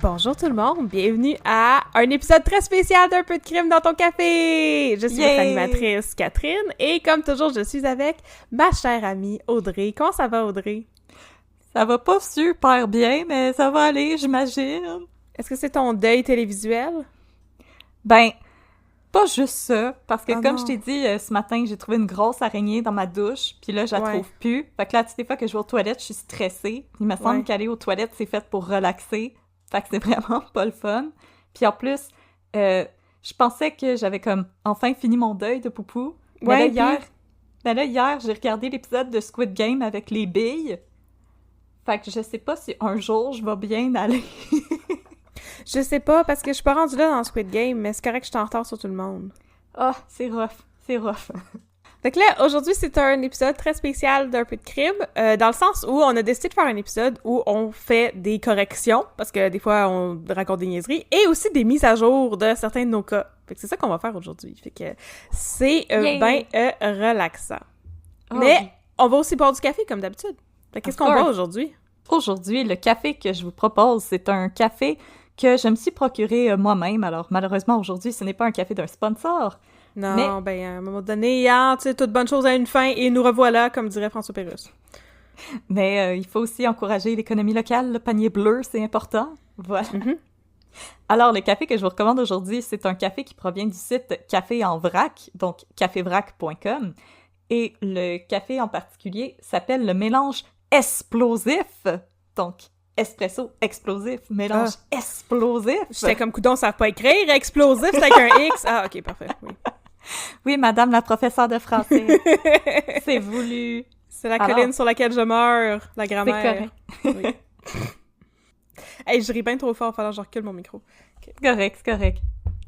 Bonjour tout le monde, bienvenue à un épisode très spécial d'Un peu de crime dans ton café! Je suis votre animatrice Catherine et comme toujours, je suis avec ma chère amie Audrey. Comment ça va Audrey? Ça va pas super bien, mais ça va aller, j'imagine. Est-ce que c'est ton deuil télévisuel? Ben, pas juste ça, parce que comme non. je t'ai dit, ce matin, j'ai trouvé une grosse araignée dans ma douche, puis là, je la trouve plus. Fait que là, toutes les fois que je vais aux toilettes, je suis stressée. Il me semble qu'aller aux toilettes, c'est fait pour relaxer. Fait que c'est vraiment pas le fun. Puis en plus, je pensais que j'avais comme enfin fini mon deuil de Poupou. Mais là, hier, j'ai regardé l'épisode de Squid Game avec les billes. Fait que je sais pas si un jour je vais bien aller. Je sais pas, parce que je suis pas rendue là dans Squid Game, mais c'est correct que je suis en retard sur tout le monde. Ah, c'est rough. Fait que là, aujourd'hui, c'est un épisode très spécial d'Un peu de crime, dans le sens où on a décidé de faire un épisode où on fait des corrections, parce que des fois, on raconte des niaiseries, et aussi des mises à jour de certains de nos cas. Fait que c'est ça qu'on va faire aujourd'hui. Fait que c'est bien relaxant. Oh, mais oui. On va aussi boire du café, comme d'habitude. Fait que qu'est-ce qu'on boit aujourd'hui? Aujourd'hui, le café que je vous propose, c'est un café que je me suis procuré moi-même. Alors, malheureusement, aujourd'hui, ce n'est pas un café d'un sponsor. Non, mais... à un moment donné, tu sais, toute bonne chose a une fin, et nous revoilà, comme dirait François Pérusse. Mais il faut aussi encourager l'économie locale, le panier bleu, c'est important. Voilà. Mm-hmm. Alors, le café que je vous recommande aujourd'hui, c'est un café qui provient du site Café en vrac, donc cafévrac.com. Et le café en particulier s'appelle le mélange explosif. Donc, espresso explosif, mélange explosif. J'étais comme coudon, ça ne savent pas écrire, explosif, c'est avec un X. Ah, ok, parfait, oui. Oui, madame la professeure de français. C'est voulu. C'est la colline sur laquelle je meurs, la grammaire. C'est correct. Oui. Hey, je ris bien trop fort, il va falloir que je recule mon micro. Okay. C'est correct.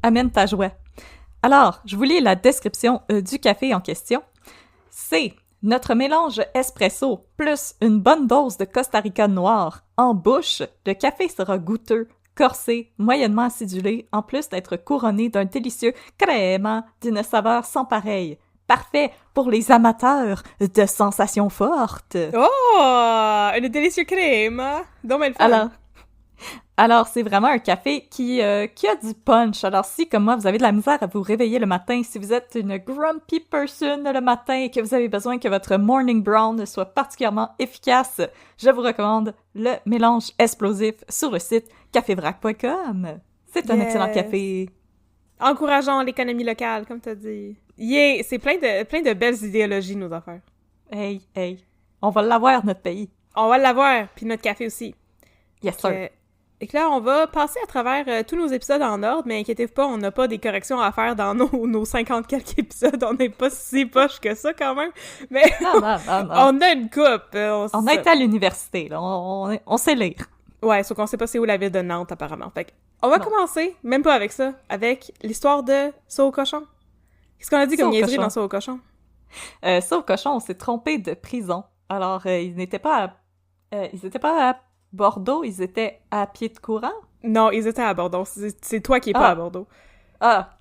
Amène ta joie. Alors, je vous lis la description du café en question. C'est notre mélange espresso plus une bonne dose de Costa Rica noir. En bouche, le café sera goûteux, corsé, moyennement acidulé, en plus d'être couronné d'un délicieux crème d'une saveur sans pareille. Parfait pour les amateurs de sensations fortes. Oh! Un délicieux crème! Donc, le fun. Alors, c'est vraiment un café qui a du punch. Alors, si, comme moi, vous avez de la misère à vous réveiller le matin, si vous êtes une grumpy person le matin et que vous avez besoin que votre morning brown soit particulièrement efficace, je vous recommande le mélange explosif sur le site cafévrac.com. C'est un excellent café. Encourageons l'économie locale, comme tu as dit. Yeah! C'est plein de belles idéologies, nos affaires. Hey! On va l'avoir, notre pays. On va l'avoir, puis notre café aussi. Yes, sir. Et que là, on va passer à travers tous nos épisodes en ordre, mais inquiétez-vous pas, on n'a pas des corrections à faire dans nos 50 quelques épisodes. On n'est pas si poche que ça, quand même. Mais non. On a une coupe. On a été à l'université, là. On sait lire. Ouais, sauf qu'on sait pas c'est où la ville de Nantes, apparemment. Fait on va commencer, même pas avec ça, avec l'histoire de Saut au cochon. Qu'est-ce qu'on a dit comme niaiserie dans Saut au cochon? Saut au cochon, on s'est trompé de prison. Alors, ils n'étaient pas à Bordeaux, ils étaient à Pied-de-Courant? Non, ils étaient à Bordeaux. C'est toi qui es pas à Bordeaux. Ah!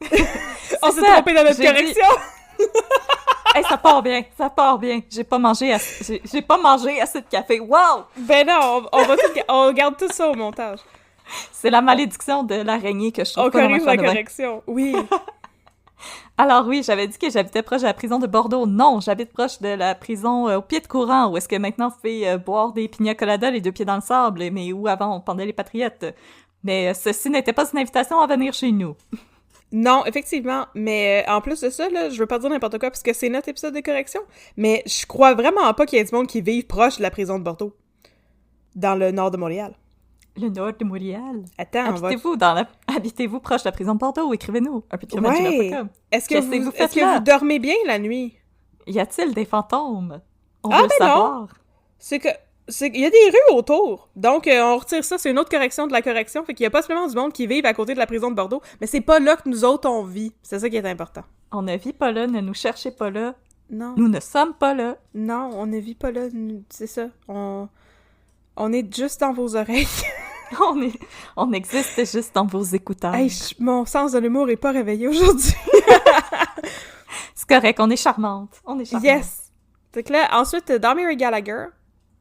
On s'est trompé dans notre correction! Hey, ça part bien. J'ai pas mangé assez de café. Wow! Ben non, on garde tout ça au montage. C'est la malédiction de l'araignée que je trouve pas dans ma corrige la correction, oui. Alors oui, j'avais dit que j'habitais proche de la prison de Bordeaux. Non, j'habite proche de la prison au Pied-de-Courant, où est-ce que maintenant on fait boire des pina coladas les deux pieds dans le sable, mais où avant on pendait les patriotes. Mais ceci n'était pas une invitation à venir chez nous. Non, effectivement, mais en plus de ça, là, je veux pas dire n'importe quoi parce que c'est notre épisode de correction, mais je crois vraiment pas qu'il y ait du monde qui vive proche de la prison de Bordeaux, dans le nord de Montréal. Le nord de Montréal? Attends, habitez-vous proche de la prison de Bordeaux? Écrivez-nous. Est-ce que vous dormez bien la nuit? Y a-t-il des fantômes? On veut savoir. Non. Il y a des rues autour. Donc, on retire ça. C'est une autre correction de la correction. Fait qu'il y a possiblement du monde qui vivent à côté de la prison de Bordeaux. Mais c'est pas là que nous autres, on vit. C'est ça qui est important. On ne vit pas là. Ne nous cherchez pas là. Non. Nous ne sommes pas là. Non, on ne vit pas là, c'est ça. On est juste dans vos oreilles. On existe juste dans vos écouteurs. Hey, mon sens de l'humour est pas réveillé aujourd'hui. C'est correct, on est charmante. On est charmante. Yes! Donc là, ensuite, dans Mary Gallagher,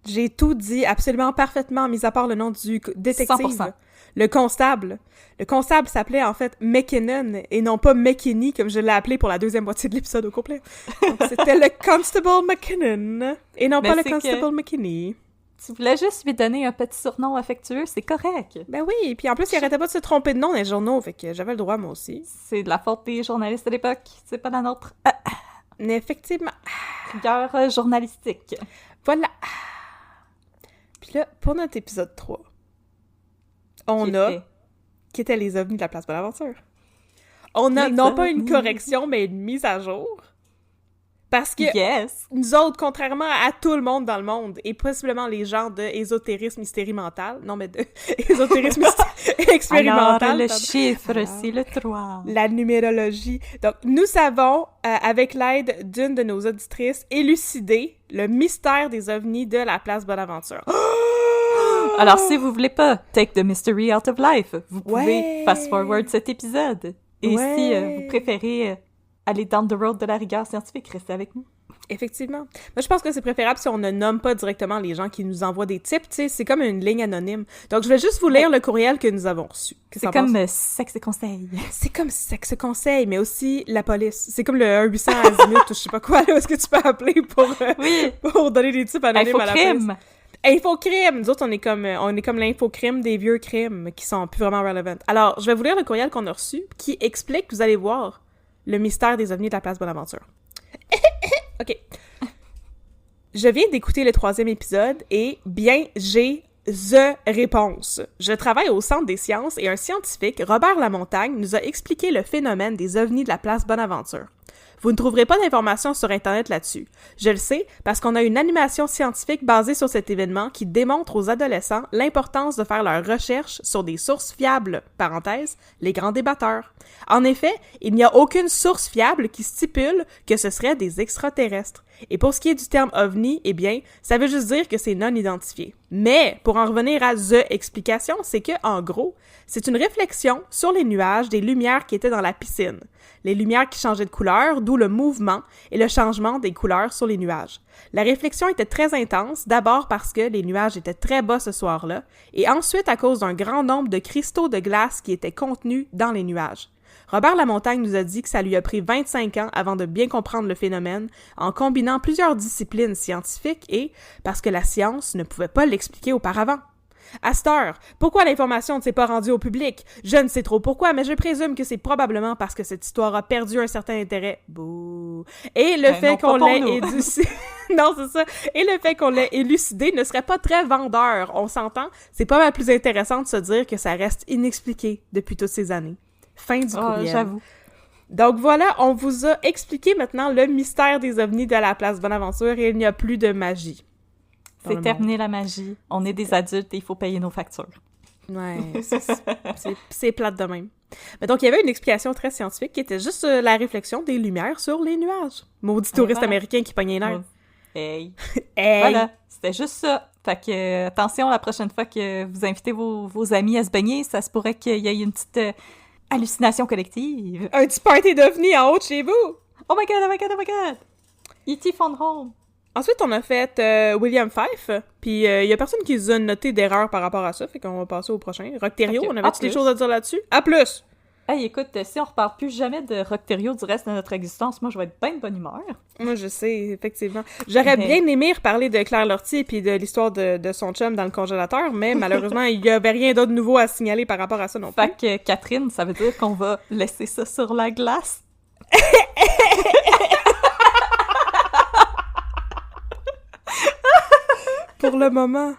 j'ai tout dit absolument parfaitement, mis à part le nom du détective. 100%. Le constable. Le constable s'appelait en fait McKinnon et non pas McKinney, comme je l'ai appelé pour la deuxième moitié de l'épisode au complet. Donc c'était le Constable McKinnon et non pas le Constable McKinney. Tu voulais juste lui donner un petit surnom affectueux, c'est correct. Ben oui, et puis en plus, il arrêtait pas de se tromper de nom dans les journaux, fait que j'avais le droit moi aussi. C'est de la faute des journalistes de l'époque, c'est pas la nôtre. Mais effectivement. Rigueur journalistique. Voilà. Puis là, pour notre épisode 3, qui était les ovnis de la place Bonaventure. On a non pas une correction, mais une mise à jour. Parce que nous autres, contrairement à tout le monde dans le monde, et possiblement les gens de ésotérisme hystérie-mental, non mais de ésotérisme expérimental. Alors, le chiffre, c'est le 3. La numérologie. Donc, nous savons, avec l'aide d'une de nos auditrices, élucider le mystère des ovnis de la place Bonaventure. Alors, si vous voulez pas take the mystery out of life, vous pouvez fast-forward cet épisode. Et si vous préférez aller down the road de la rigueur scientifique, restez avec nous. Effectivement. Moi, je pense que c'est préférable si on ne nomme pas directement les gens qui nous envoient des tips, tu sais, c'est comme une ligne anonyme. Donc, je vais juste vous lire le courriel que nous avons reçu. C'est comme sexe et conseil. C'est comme sexe et conseil, mais aussi la police. C'est comme le 1-800 Azimut ou je sais pas quoi, là, est-ce que tu peux appeler pour donner des tips anonymes à la police. Infocrime! Nous autres, on est comme l'infocrime des vieux crimes qui sont plus vraiment relevant. Alors, je vais vous lire le courriel qu'on a reçu qui explique, vous allez voir, le mystère des ovnis de la place Bonaventure. OK. Je viens d'écouter le 3e épisode et, bien, j'ai the réponse. Je travaille au Centre des sciences et un scientifique, Robert Lamontagne, nous a expliqué le phénomène des ovnis de la place Bonaventure. Vous ne trouverez pas d'informations sur Internet là-dessus. Je le sais parce qu'on a une animation scientifique basée sur cet événement qui démontre aux adolescents l'importance de faire leurs recherches sur des sources fiables, parenthèse, les grands débatteurs. En effet, il n'y a aucune source fiable qui stipule que ce serait des extraterrestres. Et pour ce qui est du terme ovni, eh bien, ça veut juste dire que c'est non identifié. Mais, pour en revenir à the explication, c'est que, en gros, c'est une réflexion sur les nuages des lumières qui étaient dans la piscine. Les lumières qui changeaient de couleur, d'où le mouvement et le changement des couleurs sur les nuages. La réflexion était très intense, d'abord parce que les nuages étaient très bas ce soir-là, et ensuite à cause d'un grand nombre de cristaux de glace qui étaient contenus dans les nuages. Robert Lamontagne nous a dit que ça lui a pris 25 ans avant de bien comprendre le phénomène, en combinant plusieurs disciplines scientifiques et parce que la science ne pouvait pas l'expliquer auparavant. À cette heure, pourquoi l'information ne s'est pas rendue au public? Je ne sais trop pourquoi, mais je présume que c'est probablement parce que cette histoire a perdu un certain intérêt. Bouh! Et le fait qu'on l'ait élucidé... Non, c'est ça. Et le fait qu'on l'ait élucidé ne serait pas très vendeur. On s'entend? C'est pas mal plus intéressant de se dire que ça reste inexpliqué depuis toutes ces années. Fin du courriel. J'avoue. Donc voilà, on vous a expliqué maintenant le mystère des ovnis de la place Bonaventure et il n'y a plus de magie. C'est terminé la magie. On est des adultes et il faut payer nos factures. Ouais, c'est plate de même. Mais donc, il y avait une explication très scientifique qui était juste la réflexion des lumières sur les nuages. Maudit touriste américain qui pognait les nerfs. Hey! Hey! Voilà, c'était juste ça. Fait que, attention, la prochaine fois que vous invitez vos amis à se baigner, ça se pourrait qu'il y ait une petite hallucination collective. Un petit party d'ovnis en haut de chez vous! Oh my god, oh my god, oh my god! E.T. Phone Home! Ensuite, on a fait William Fife, puis il y a personne qui nous a noté d'erreur par rapport à ça, fait qu'on va passer au prochain. Rockterio, okay. On avait-tu des choses à dire là-dessus? À plus! Hey, écoute, si on reparle plus jamais de Rockterio du reste de notre existence, moi, je vais être bien de bonne humeur. Moi, je sais, effectivement. J'aurais bien aimé reparler de Claire Lortie puis de l'histoire de son chum dans le congélateur, mais malheureusement, il y avait rien d'autre de nouveau à signaler par rapport à ça non plus. Fait que, Catherine, ça veut dire qu'on va laisser ça sur la glace? Pour le moment.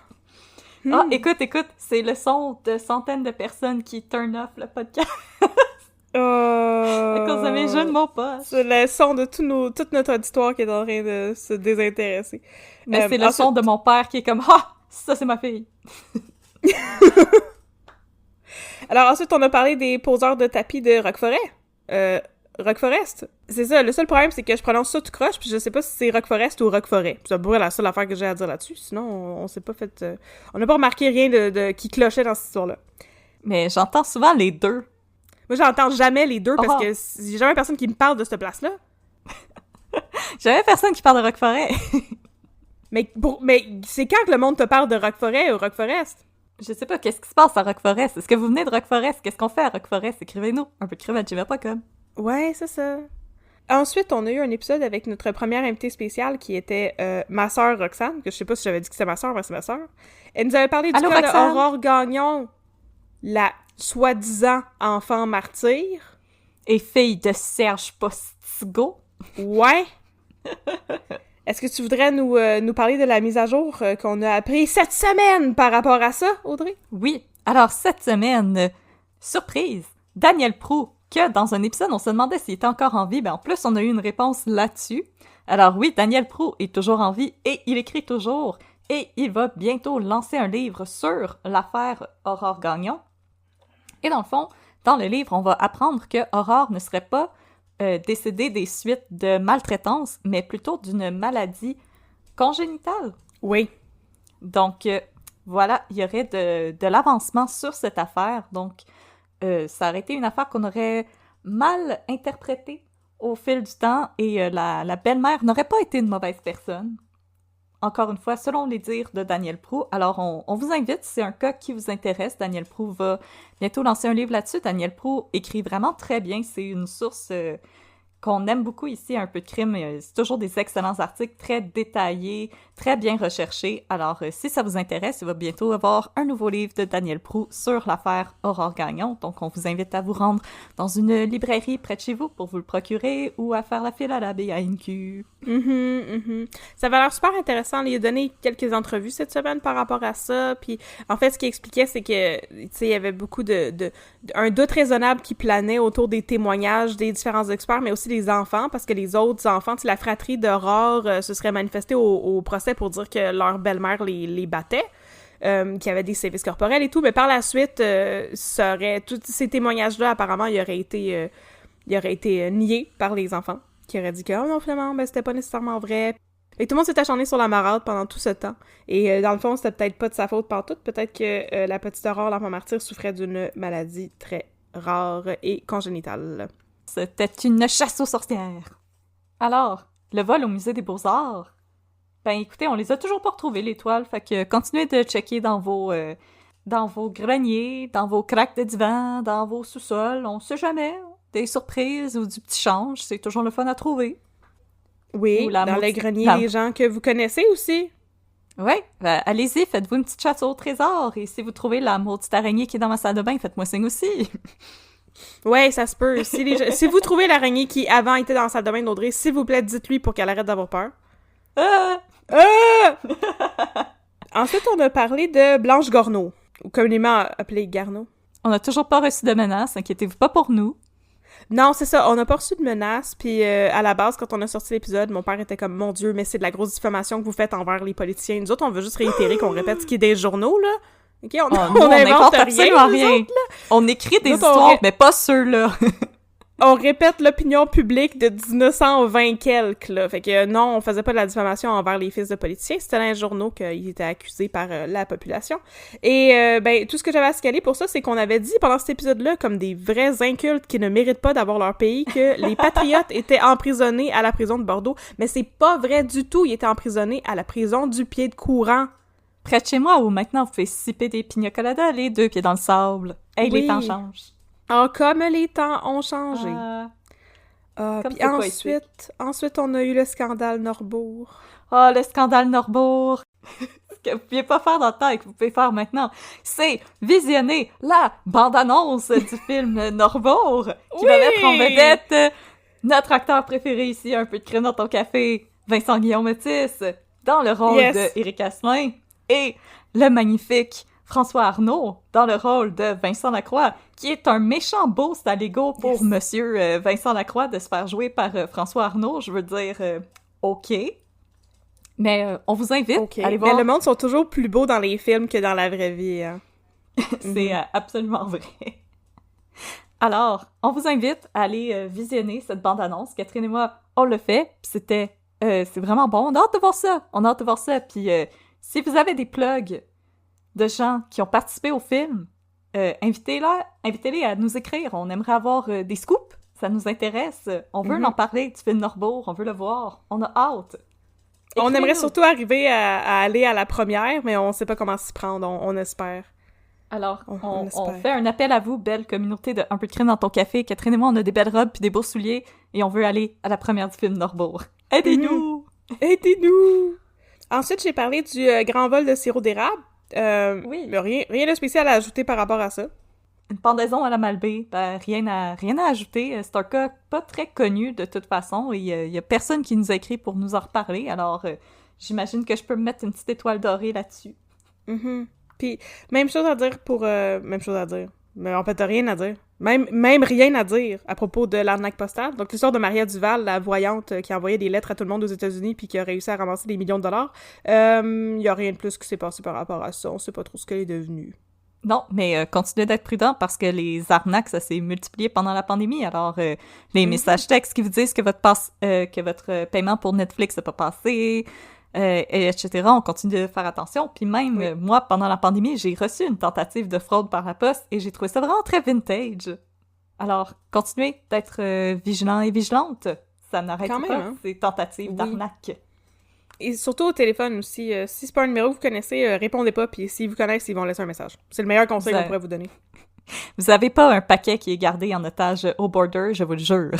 Ah, écoute, c'est le son de centaines de personnes qui turn off le podcast. À cause de mes jeux de mots pas. C'est le son de toute notre auditoire qui est en train de se désintéresser. Mais c'est le son de mon père qui est comme « Ah! Ça, c'est ma fille! » Alors ensuite, on a parlé des poseurs de tapis de Rock Forest. C'est ça, le seul problème, c'est que je prononce ça tout croche, puis je sais pas si c'est Roqueforest ou Roqueforêt. C'est à peu près la seule affaire que j'ai à dire là-dessus. Sinon, on s'est pas fait... on n'a pas remarqué rien qui clochait dans cette histoire-là. Mais j'entends souvent les deux. Moi, j'entends jamais les deux, parce que j'ai jamais personne qui me parle de cette place-là. Jamais personne qui parle de Roqueforêt. mais c'est quand que le monde te parle de Roqueforêt ou Roqueforest? Je sais pas, qu'est-ce qui se passe à Roqueforest? Est-ce que vous venez de Roqueforest? Qu'est-ce qu'on fait à Roqueforest? Écrivez-nous. unpeudecrime@gmail.com. Ouais, c'est ça. Ensuite, on a eu un épisode avec notre première invitée spéciale qui était ma sœur Roxane, que je sais pas si j'avais dit que c'était ma sœur, mais c'est ma sœur. Elle nous avait parlé du cas d'Aurore Gagnon, la soi-disant enfant martyr. Et fille de Serge Postigo. Ouais. Est-ce que tu voudrais nous parler de la mise à jour qu'on a appris cette semaine par rapport à ça, Audrey? Oui. Alors, cette semaine, surprise, Daniel Proulx, que dans un épisode, on se demandait s'il était encore en vie. Ben, en plus, on a eu une réponse là-dessus. Alors oui, Daniel Proulx est toujours en vie et il écrit toujours. Et il va bientôt lancer un livre sur l'affaire Aurore Gagnon. Et dans le fond, dans le livre, on va apprendre que Aurore ne serait pas décédée des suites de maltraitance, mais plutôt d'une maladie congénitale. Oui. Donc, voilà, il y aurait de l'avancement sur cette affaire. Donc, ça aurait été une affaire qu'on aurait mal interprétée au fil du temps et la belle-mère n'aurait pas été une mauvaise personne. Encore une fois, selon les dires de Daniel Proulx. Alors, on vous invite, si c'est un cas qui vous intéresse. Daniel Proulx va bientôt lancer un livre là-dessus. Daniel Proulx écrit vraiment très bien. C'est une source qu'on aime beaucoup ici, Un peu de crime. C'est toujours des excellents articles, très détaillés, très bien recherchés. Alors, si ça vous intéresse, il va bientôt avoir un nouveau livre de Daniel Proulx sur l'affaire Aurore Gagnon. Donc, on vous invite à vous rendre dans une librairie près de chez vous pour vous le procurer ou à faire la file à la BANQ. Ça va l'air super intéressant. Il a donné quelques entrevues cette semaine par rapport à ça. Puis, en fait, ce qu'il expliquait, c'est que, tu sais, il y avait beaucoup un doute raisonnable qui planait autour des témoignages des différents experts, mais aussi des enfants, parce que les autres enfants, la fratrie d'Aurore se serait manifestée au procès pour dire que leur belle-mère les battait, qu'il y avait des sévices corporels et tout, mais par la suite, tous ces témoignages-là, apparemment, il aurait été niés par les enfants, qui auraient dit que, oh non, finalement, ben, c'était pas nécessairement vrai. Et tout le monde s'est acharné sur la marade pendant tout ce temps. Et dans le fond, c'était peut-être pas de sa faute pantoute. Peut-être que la petite Aurore, l'enfant martyr, souffrait d'une maladie très rare et congénitale. C'était une chasse aux sorcières. Alors, le vol au Musée des Beaux-Arts, ben écoutez, on les a toujours pas retrouvés, les toiles, fait que continuez de checker dans vos greniers, dans vos craques de divan, dans vos sous-sols, on sait jamais, des surprises ou du petit change, c'est toujours le fun à trouver. Oui, dans le grenier des gens que vous connaissez aussi. Oui, ben, allez-y, faites-vous une petite chasse au trésor, et si vous trouvez la maudite araignée qui est dans ma salle de bain, faites-moi signe aussi. Ouais, ça se peut. Si vous trouvez l'araignée qui avant était dans la salle de bain d'Audrey, s'il vous plaît, dites-lui pour qu'elle arrête d'avoir peur. Ensuite, on a parlé de Blanche Gorneau, ou communément appelée Garneau. On n'a toujours pas reçu de menaces, inquiétez-vous pas pour nous. Non, c'est ça, on n'a pas reçu de menaces, puis à la base, quand on a sorti l'épisode, mon père était comme « Mon Dieu, mais c'est de la grosse diffamation que vous faites envers les politiciens. » Nous autres, on veut juste réitérer qu'on répète ce qui est des journaux, là. OK, on invente absolument rien. Autres, on écrit des histoires, mais pas ceux-là. On répète l'opinion publique de 1920 quelques, là. Fait que non, on faisait pas de la diffamation envers les fils de politiciens. C'était dans les journaux qu'ils étaient accusés par la population. Et ben, tout ce que j'avais à scaler pour ça, c'est qu'on avait dit pendant cet épisode-là, comme des vrais incultes qui ne méritent pas d'avoir leur pays, que les patriotes étaient emprisonnés à la prison de Bordeaux. Mais c'est pas vrai du tout. Ils étaient emprisonnés à la prison du pied de courant. Près de chez moi, où maintenant vous pouvez siper des pina coladas, les deux pieds dans le sable. Hey, oui. Les temps changent. Ah, comme les temps ont changé. Puis ensuite, on a eu le scandale Norbourg. Oh, le scandale Norbourg! Ce que vous ne pouviez pas faire dans le temps et que vous pouvez faire maintenant, c'est visionner la bande-annonce du film Norbourg, qui va mettre en vedette notre acteur préféré ici, Un peu de crème dans ton café, Vincent Guillaume-Métis, dans le rôle de Éric Asselin, et le magnifique François Arnault dans le rôle de Vincent Lacroix, qui est un méchant boost à l'ego pour monsieur Vincent Lacroix de se faire jouer par François Arnault. Je veux dire, OK. Mais on vous invite à aller voir. Mais le monde sont toujours plus beaux dans les films que dans la vraie vie. Hein? C'est absolument vrai. Alors, on vous invite à aller visionner cette bande-annonce. Catherine et moi, on le fait, puis c'est vraiment bon. On a hâte de voir ça. On a hâte de voir ça. Puis si vous avez des plugs de gens qui ont participé au film, invitez-les à nous écrire. On aimerait avoir des scoops. Ça nous intéresse. On veut en parler du film Norbourg. On veut le voir. On a hâte. On aimerait surtout arriver à aller à la première, mais on sait pas comment s'y prendre. On espère. Alors, on fait un appel à vous, belle communauté de Un peu de crime dans ton café. Catherine et moi, on a des belles robes puis des beaux souliers et on veut aller à la première du film Norbourg. Aidez-nous! Aidez-nous! Ensuite, j'ai parlé du grand vol de sirop d'érable. Oui. Mais rien de spécial à ajouter par rapport à ça. Une pendaison à la Malbaie, rien à ajouter. C'est un cas pas très connu de toute façon et il y a personne qui nous a écrit pour nous en reparler. Alors, j'imagine que je peux me mettre une petite étoile dorée là-dessus. Puis, même chose à dire pour... même chose à dire. Mais en fait, t'as rien à dire. Même rien à dire à propos de l'arnaque postale. Donc, l'histoire de Maria Duval, la voyante qui a envoyé des lettres à tout le monde aux États-Unis puis qui a réussi à ramasser des millions de dollars. Il y a rien de plus qui s'est passé par rapport à ça. On sait pas trop ce qu'elle est devenue. Non, mais continuez d'être prudent parce que les arnaques, ça s'est multiplié pendant la pandémie. Alors, les messages textes qui vous disent que votre paiement pour Netflix n'a pas passé... et etc. On continue de faire attention. Puis même, moi, pendant la pandémie, j'ai reçu une tentative de fraude par la poste et j'ai trouvé ça vraiment très vintage. Alors, continuez d'être vigilant et vigilante. Ça n'arrête pas ces tentatives d'arnaque. Et surtout au téléphone aussi. Si c'est pas un numéro que vous connaissez, répondez pas. Puis s'ils vous connaissent, ils vont laisser un message. C'est le meilleur conseil qu'on pourrait vous donner. Vous avez pas un paquet qui est gardé en otage au border, je vous le jure.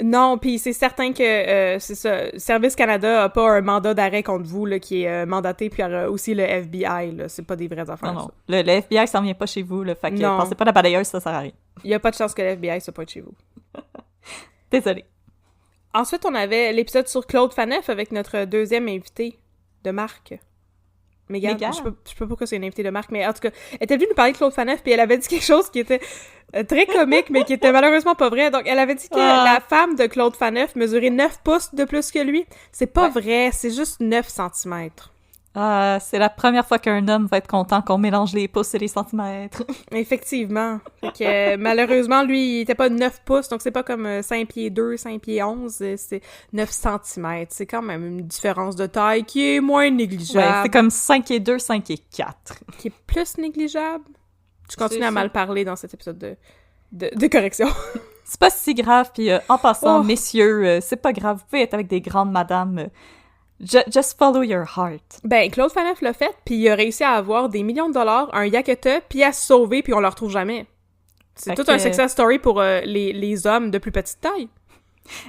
Non, puis c'est certain que c'est ça. Service Canada a pas un mandat d'arrêt contre vous là, qui est mandaté, puis aussi le FBI, là, c'est pas des vraies affaires. Non. Ça. Le FBI s'en vient pas chez vous, là, fait que pensez pas à la balayeuse, ça sert à rien. Il y a pas de chance que le FBI soit pas de chez vous. Désolée. Ensuite, on avait l'épisode sur Claude Faneuf avec notre deuxième invité de Marc. Mégane. Je sais pas pourquoi c'est une invitée de Marc, mais en tout cas, elle était venue nous parler de Claude Faneuf, puis elle avait dit quelque chose qui était très comique, mais qui était malheureusement pas vrai. Donc, elle avait dit que la femme de Claude Faneuf mesurait 9 pouces de plus que lui. C'est pas vrai, c'est juste 9 centimètres. C'est la première fois qu'un homme va être content qu'on mélange les pouces et les centimètres. Effectivement. Fait que, malheureusement, lui, il était pas 9 pouces, donc c'est pas comme 5 pieds 2, 5 pieds 11, c'est 9 centimètres. C'est quand même une différence de taille qui est moins négligeable. Ouais, c'est comme 5 et 2, 5 et 4. Qui est plus négligeable. Tu continues à mal parler dans cet épisode de correction. C'est pas si grave, puis en passant, messieurs, c'est pas grave, vous pouvez être avec des grandes madames... Just follow your heart. Ben, Claude Faneuf l'a fait, puis il a réussi à avoir des millions de dollars, un yaketa, puis à se sauver, puis on le retrouve jamais. C'est tout un success story pour les hommes de plus petite taille.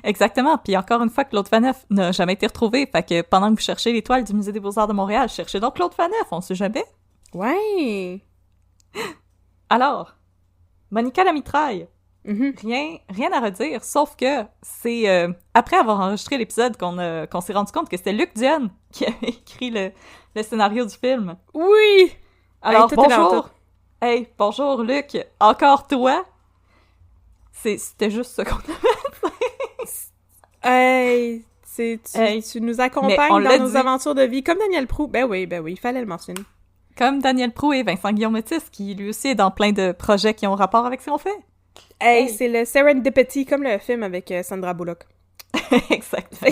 Exactement, puis encore une fois, Claude Faneuf n'a jamais été retrouvé, fait que pendant que vous cherchez l'étoile du Musée des Beaux-Arts de Montréal, cherchez donc Claude Faneuf, on sait jamais. Ouais! Alors, Monica la mitraille. Rien à redire, sauf que c'est après avoir enregistré l'épisode qu'on s'est rendu compte que c'était Luc Dion qui avait écrit le scénario du film. Oui! Alors, bonjour! Hey, bonjour Luc! Encore toi? C'était juste ce qu'on avait fait. Tu nous accompagnes dans nos aventures de vie, comme Daniel Proulx. Ben oui, il fallait le mentionner. Comme Daniel Proulx et Vincent Guillaume-Métis, qui lui aussi est dans plein de projets qui ont rapport avec ce qu'on fait. Hey, c'est le Serendipity, comme le film avec Sandra Bullock. Exactement.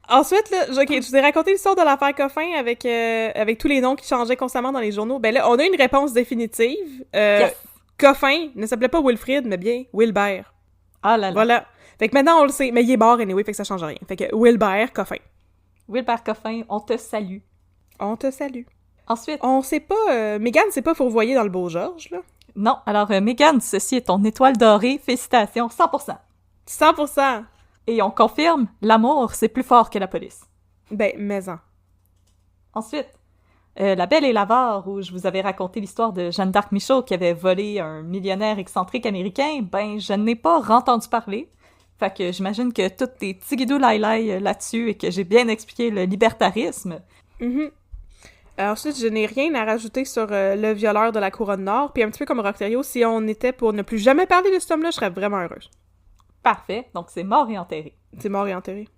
Ensuite, là, je vous ai raconté l'histoire de l'affaire Coffin avec tous les noms qui changeaient constamment dans les journaux. Ben là, on a une réponse définitive. Yes. Coffin ne s'appelait pas Wilfrid, mais bien Wilbert. Ah là là. Voilà. Fait que maintenant, on le sait. Mais il est mort, anyway, fait que ça change rien. Fait que Wilbert Coffin. Wilbert Coffin, on te salue. On te salue. Ensuite... On sait pas... Mégane s'est pas fourvoyée dans le Beau-Georges, là. Non, alors Mégane, ceci est ton étoile dorée. Félicitations, 100%. 100%! Et on confirme, l'amour, c'est plus fort que la police. Ben, mais-en. Ensuite, La Belle et l'Avare, où je vous avais raconté l'histoire de Jeanne d'Arc Michaud qui avait volé un millionnaire excentrique américain, ben, je n'ai pas entendu parler. Fait que j'imagine que tout est tigidou laïlaï là-dessus et que j'ai bien expliqué le libertarisme. Ensuite, je n'ai rien à rajouter sur le violeur de la Couronne Nord, puis un petit peu comme Rock-Thériault, si on était pour ne plus jamais parler de cet homme-là, je serais vraiment heureuse. Parfait, donc c'est mort et enterré. C'est mort et enterré.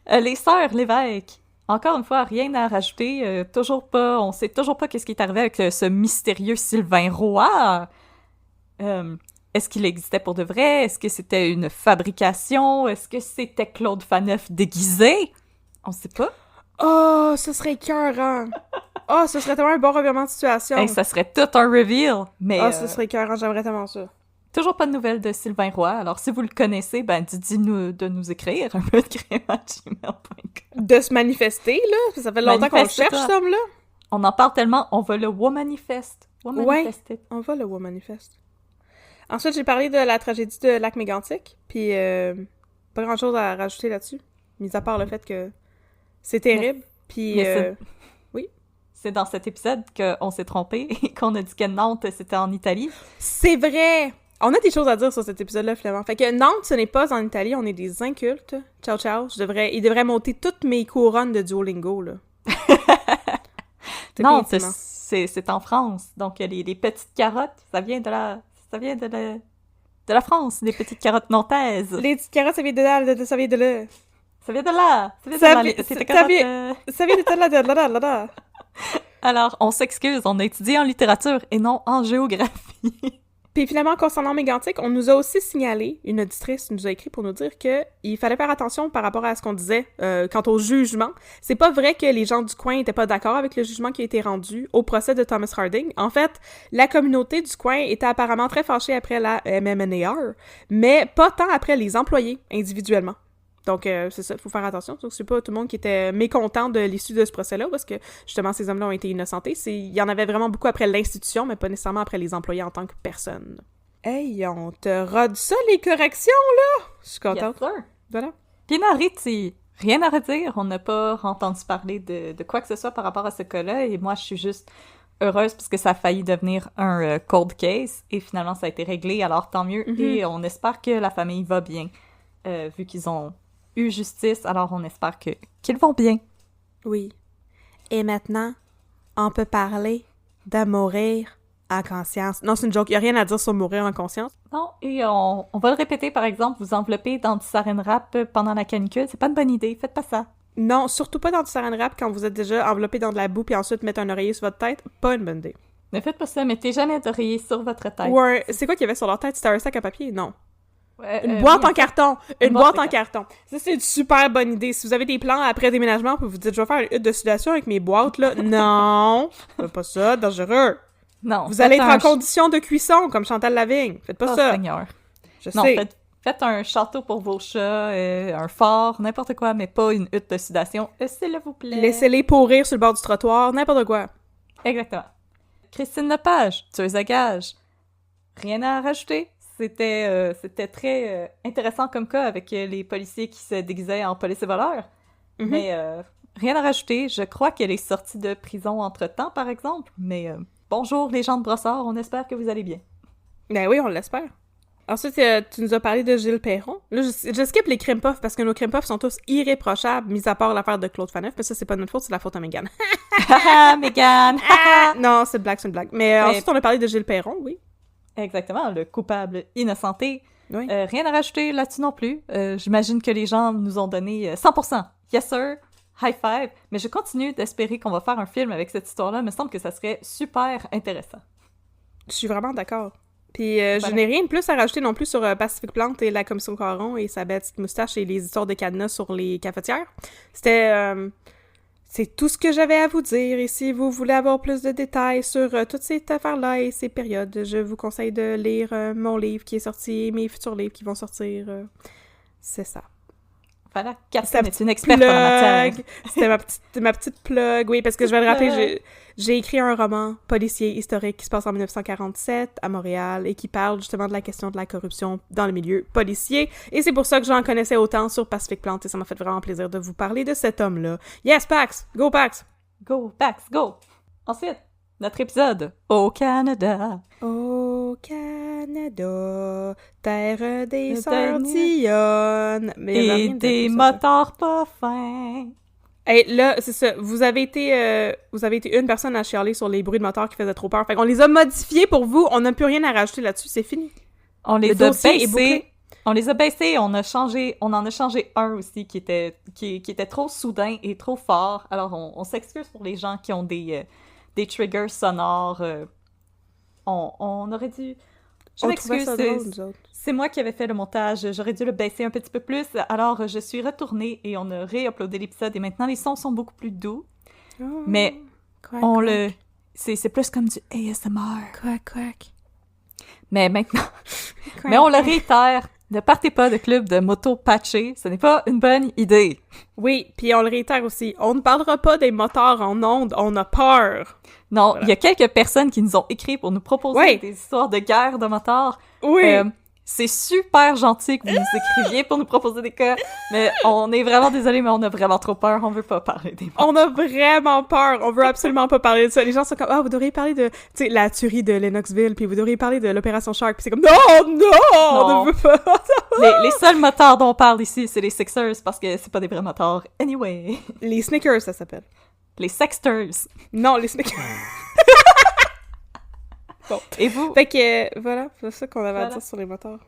Les sœurs Lévesque, encore une fois, rien à rajouter, on sait toujours pas qu'est-ce qui est arrivé avec ce mystérieux Sylvain Roy. Est-ce qu'il existait pour de vrai? Est-ce que c'était une fabrication? Est-ce que c'était Claude Faneuf déguisé? On sait pas. Oh, ce serait écœurant! Oh, ce serait tellement un bon revirement de situation! Hey, ça serait tout un reveal, mais... Oh, ce serait écœurant, j'aimerais tellement ça. Toujours pas de nouvelles de Sylvain Roy, alors si vous le connaissez, ben dites-nous de nous écrire un peu de crème@gmail.com. De se manifester, là? Ça fait longtemps qu'on le cherche, cet homme-là. On en parle tellement, on va le Womanifest. Ouais, on va le Womanifest. Ensuite, j'ai parlé de la tragédie de Lac Mégantic, puis pas grand-chose à rajouter là-dessus, mis à part le fait que c'est terrible, puis... Oui? C'est dans cet épisode qu'on s'est trompé et qu'on a dit que Nantes, c'était en Italie. C'est vrai! On a des choses à dire sur cet épisode-là, finalement. Fait que Nantes, ce n'est pas en Italie, on est des incultes. Ciao, ciao. Il devrait monter toutes mes couronnes de Duolingo, là. Nantes, c'est en France. Donc, les petites carottes, ça vient de la France, les petites carottes nantaises. Les petites carottes, ça vient de là. Ça vient de là. Ça vient de là. Alors, on s'excuse, on a étudié en littérature et non en géographie. Puis finalement, concernant Mégantic, on nous a aussi signalé, une auditrice nous a écrit pour nous dire qu'il fallait faire attention par rapport à ce qu'on disait quant au jugement. C'est pas vrai que les gens du coin étaient pas d'accord avec le jugement qui a été rendu au procès de Thomas Harding. En fait, la communauté du coin était apparemment très fâchée après la MMNAR, mais pas tant après les employés individuellement. Donc, c'est ça, il faut faire attention. C'est pas tout le monde qui était mécontent de l'issue de ce procès-là, parce que, justement, ces hommes-là ont été innocentés. Il y en avait vraiment beaucoup après l'institution, mais pas nécessairement après les employés en tant que personne. Hey, on te rode ça, les corrections, là! Je suis contente. Yes, sir. Voilà. Puis Nariti, rien à redire. On n'a pas entendu parler de quoi que ce soit par rapport à ce cas-là, et moi, je suis juste heureuse parce que ça a failli devenir un cold case, et finalement, ça a été réglé, alors tant mieux. Mm-hmm. Et on espère que la famille va bien, vu qu'ils ont eu justice, alors on espère qu'ils vont bien. Oui. Et maintenant, on peut parler de mourir en conscience. Non, c'est une joke. Il n'y a rien à dire sur mourir en conscience. Non, et on va le répéter, par exemple, vous envelopper dans du saran wrap pendant la canicule, c'est pas une bonne idée, faites pas ça. Non, surtout pas dans du saran wrap quand vous êtes déjà enveloppé dans de la boue puis ensuite mettre un oreiller sur votre tête, pas une bonne idée. Ne faites pas ça, mettez jamais d'oreiller sur votre tête. Ouais, c'est quoi qu'il y avait sur leur tête? C'était un sac à papier? Non. Une boîte en carton! Une boîte en carton! Ça, c'est une super bonne idée. Si vous avez des plans après déménagement, puis vous dites, je vais faire une hutte de sudation avec mes boîtes, là. Non! Faites pas ça, dangereux! Non. Vous allez être en condition de cuisson, comme Chantal Lavigne. Faites pas ça! Seigneur. Je sais. Faites un château pour vos chats, un fort, n'importe quoi, mais pas une hutte de sudation. S'il vous plaît. Laissez-les pourrir sur le bord du trottoir, n'importe quoi. Exactement. Christine Lepage, tueuse à gages. Rien à rajouter? C'était très intéressant comme cas avec les policiers qui se déguisaient en policiers voleurs. Mm-hmm. Mais rien à rajouter. Je crois qu'elle est sortie de prison entre-temps, par exemple. Mais bonjour les gens de Brossard, on espère que vous allez bien. Ben oui, on l'espère. Ensuite, tu nous as parlé de Gilles Perron. Là, je skip les crime puffs parce que nos crime puffs sont tous irréprochables, mis à part l'affaire de Claude Faneuf. Mais ça, c'est pas notre faute, c'est la faute à Mégane. Mégane! Non, c'est une blague. Mais ensuite, on a parlé de Gilles Perron, oui. Exactement, le coupable innocenté. Oui. Rien à rajouter là-dessus non plus. J'imagine que les gens nous ont donné 100%. Yes sir, high five. Mais je continue d'espérer qu'on va faire un film avec cette histoire-là. Il me semble que ça serait super intéressant. Je suis vraiment d'accord. Puis je n'ai rien de plus à rajouter non plus sur Pacific Plante et la Commission Caron et sa belle petite moustache et les histoires de cadenas sur les cafetières. C'est tout ce que j'avais à vous dire, et si vous voulez avoir plus de détails sur toutes ces affaires-là et ces périodes, je vous conseille de lire mon livre qui est sorti, mes futurs livres qui vont sortir. C'est ça. Voilà, Catherine est une experte en la matière. C'était ma petite plug, oui, parce que je vais le rappeler, j'ai écrit un roman policier historique qui se passe en 1947 à Montréal et qui parle justement de la question de la corruption dans le milieu policier. Et c'est pour ça que j'en connaissais autant sur Pacific Plante et ça m'a fait vraiment plaisir de vous parler de cet homme-là. Yes, Pax! Go, Pax! Go, Pax, go! Ensuite, notre épisode au Canada. Au Canada, terre des sœurs Dionne. Et des motards pas fins. Hey, là, c'est ça. Vous avez été une personne à chialer sur les bruits de moteurs qui faisaient trop peur. Fait qu'on les a modifiés pour vous. On n'a plus rien à rajouter là-dessus. C'est fini. On les a baissés. On les a baissés. On en a changé un aussi qui était trop soudain et trop fort. Alors, on s'excuse pour les gens qui ont des triggers sonores. On aurait dû Je m'excuse, c'est moi qui avais fait le montage. J'aurais dû le baisser un petit peu plus. Alors, je suis retournée et on a réuploadé l'épisode et maintenant, les sons sont beaucoup plus doux. Oh, mais quack. C'est plus comme du ASMR. Quack. Mais maintenant... mais on le réitère. Ne partez pas de club de moto patché. Ce n'est pas une bonne idée. Oui, puis on le réitère aussi. On ne parlera pas des moteurs en ondes. On a peur. Non, voilà. Il y a quelques personnes qui nous ont écrit pour nous proposer des histoires de guerre de motards. Oui. C'est super gentil que vous nous écriviez pour nous proposer des cas, mais on est vraiment désolé, mais on a vraiment trop peur. On veut pas parler des motards. On a vraiment peur. On veut absolument pas parler de ça. Les gens sont comme, vous devriez parler de, tu sais, la tuerie de Lennoxville, puis vous devriez parler de l'opération Shark, puis c'est comme, non, on ne veut pas. les seuls motards dont on parle ici, c'est les Sixers, parce que c'est pas des vrais motards. Anyway. Les Snickers, ça s'appelle. Les Sexters. Non, les Snickers. Bon. Et vous? Fait que, voilà, c'est ça qu'on avait à dire sur les moteurs.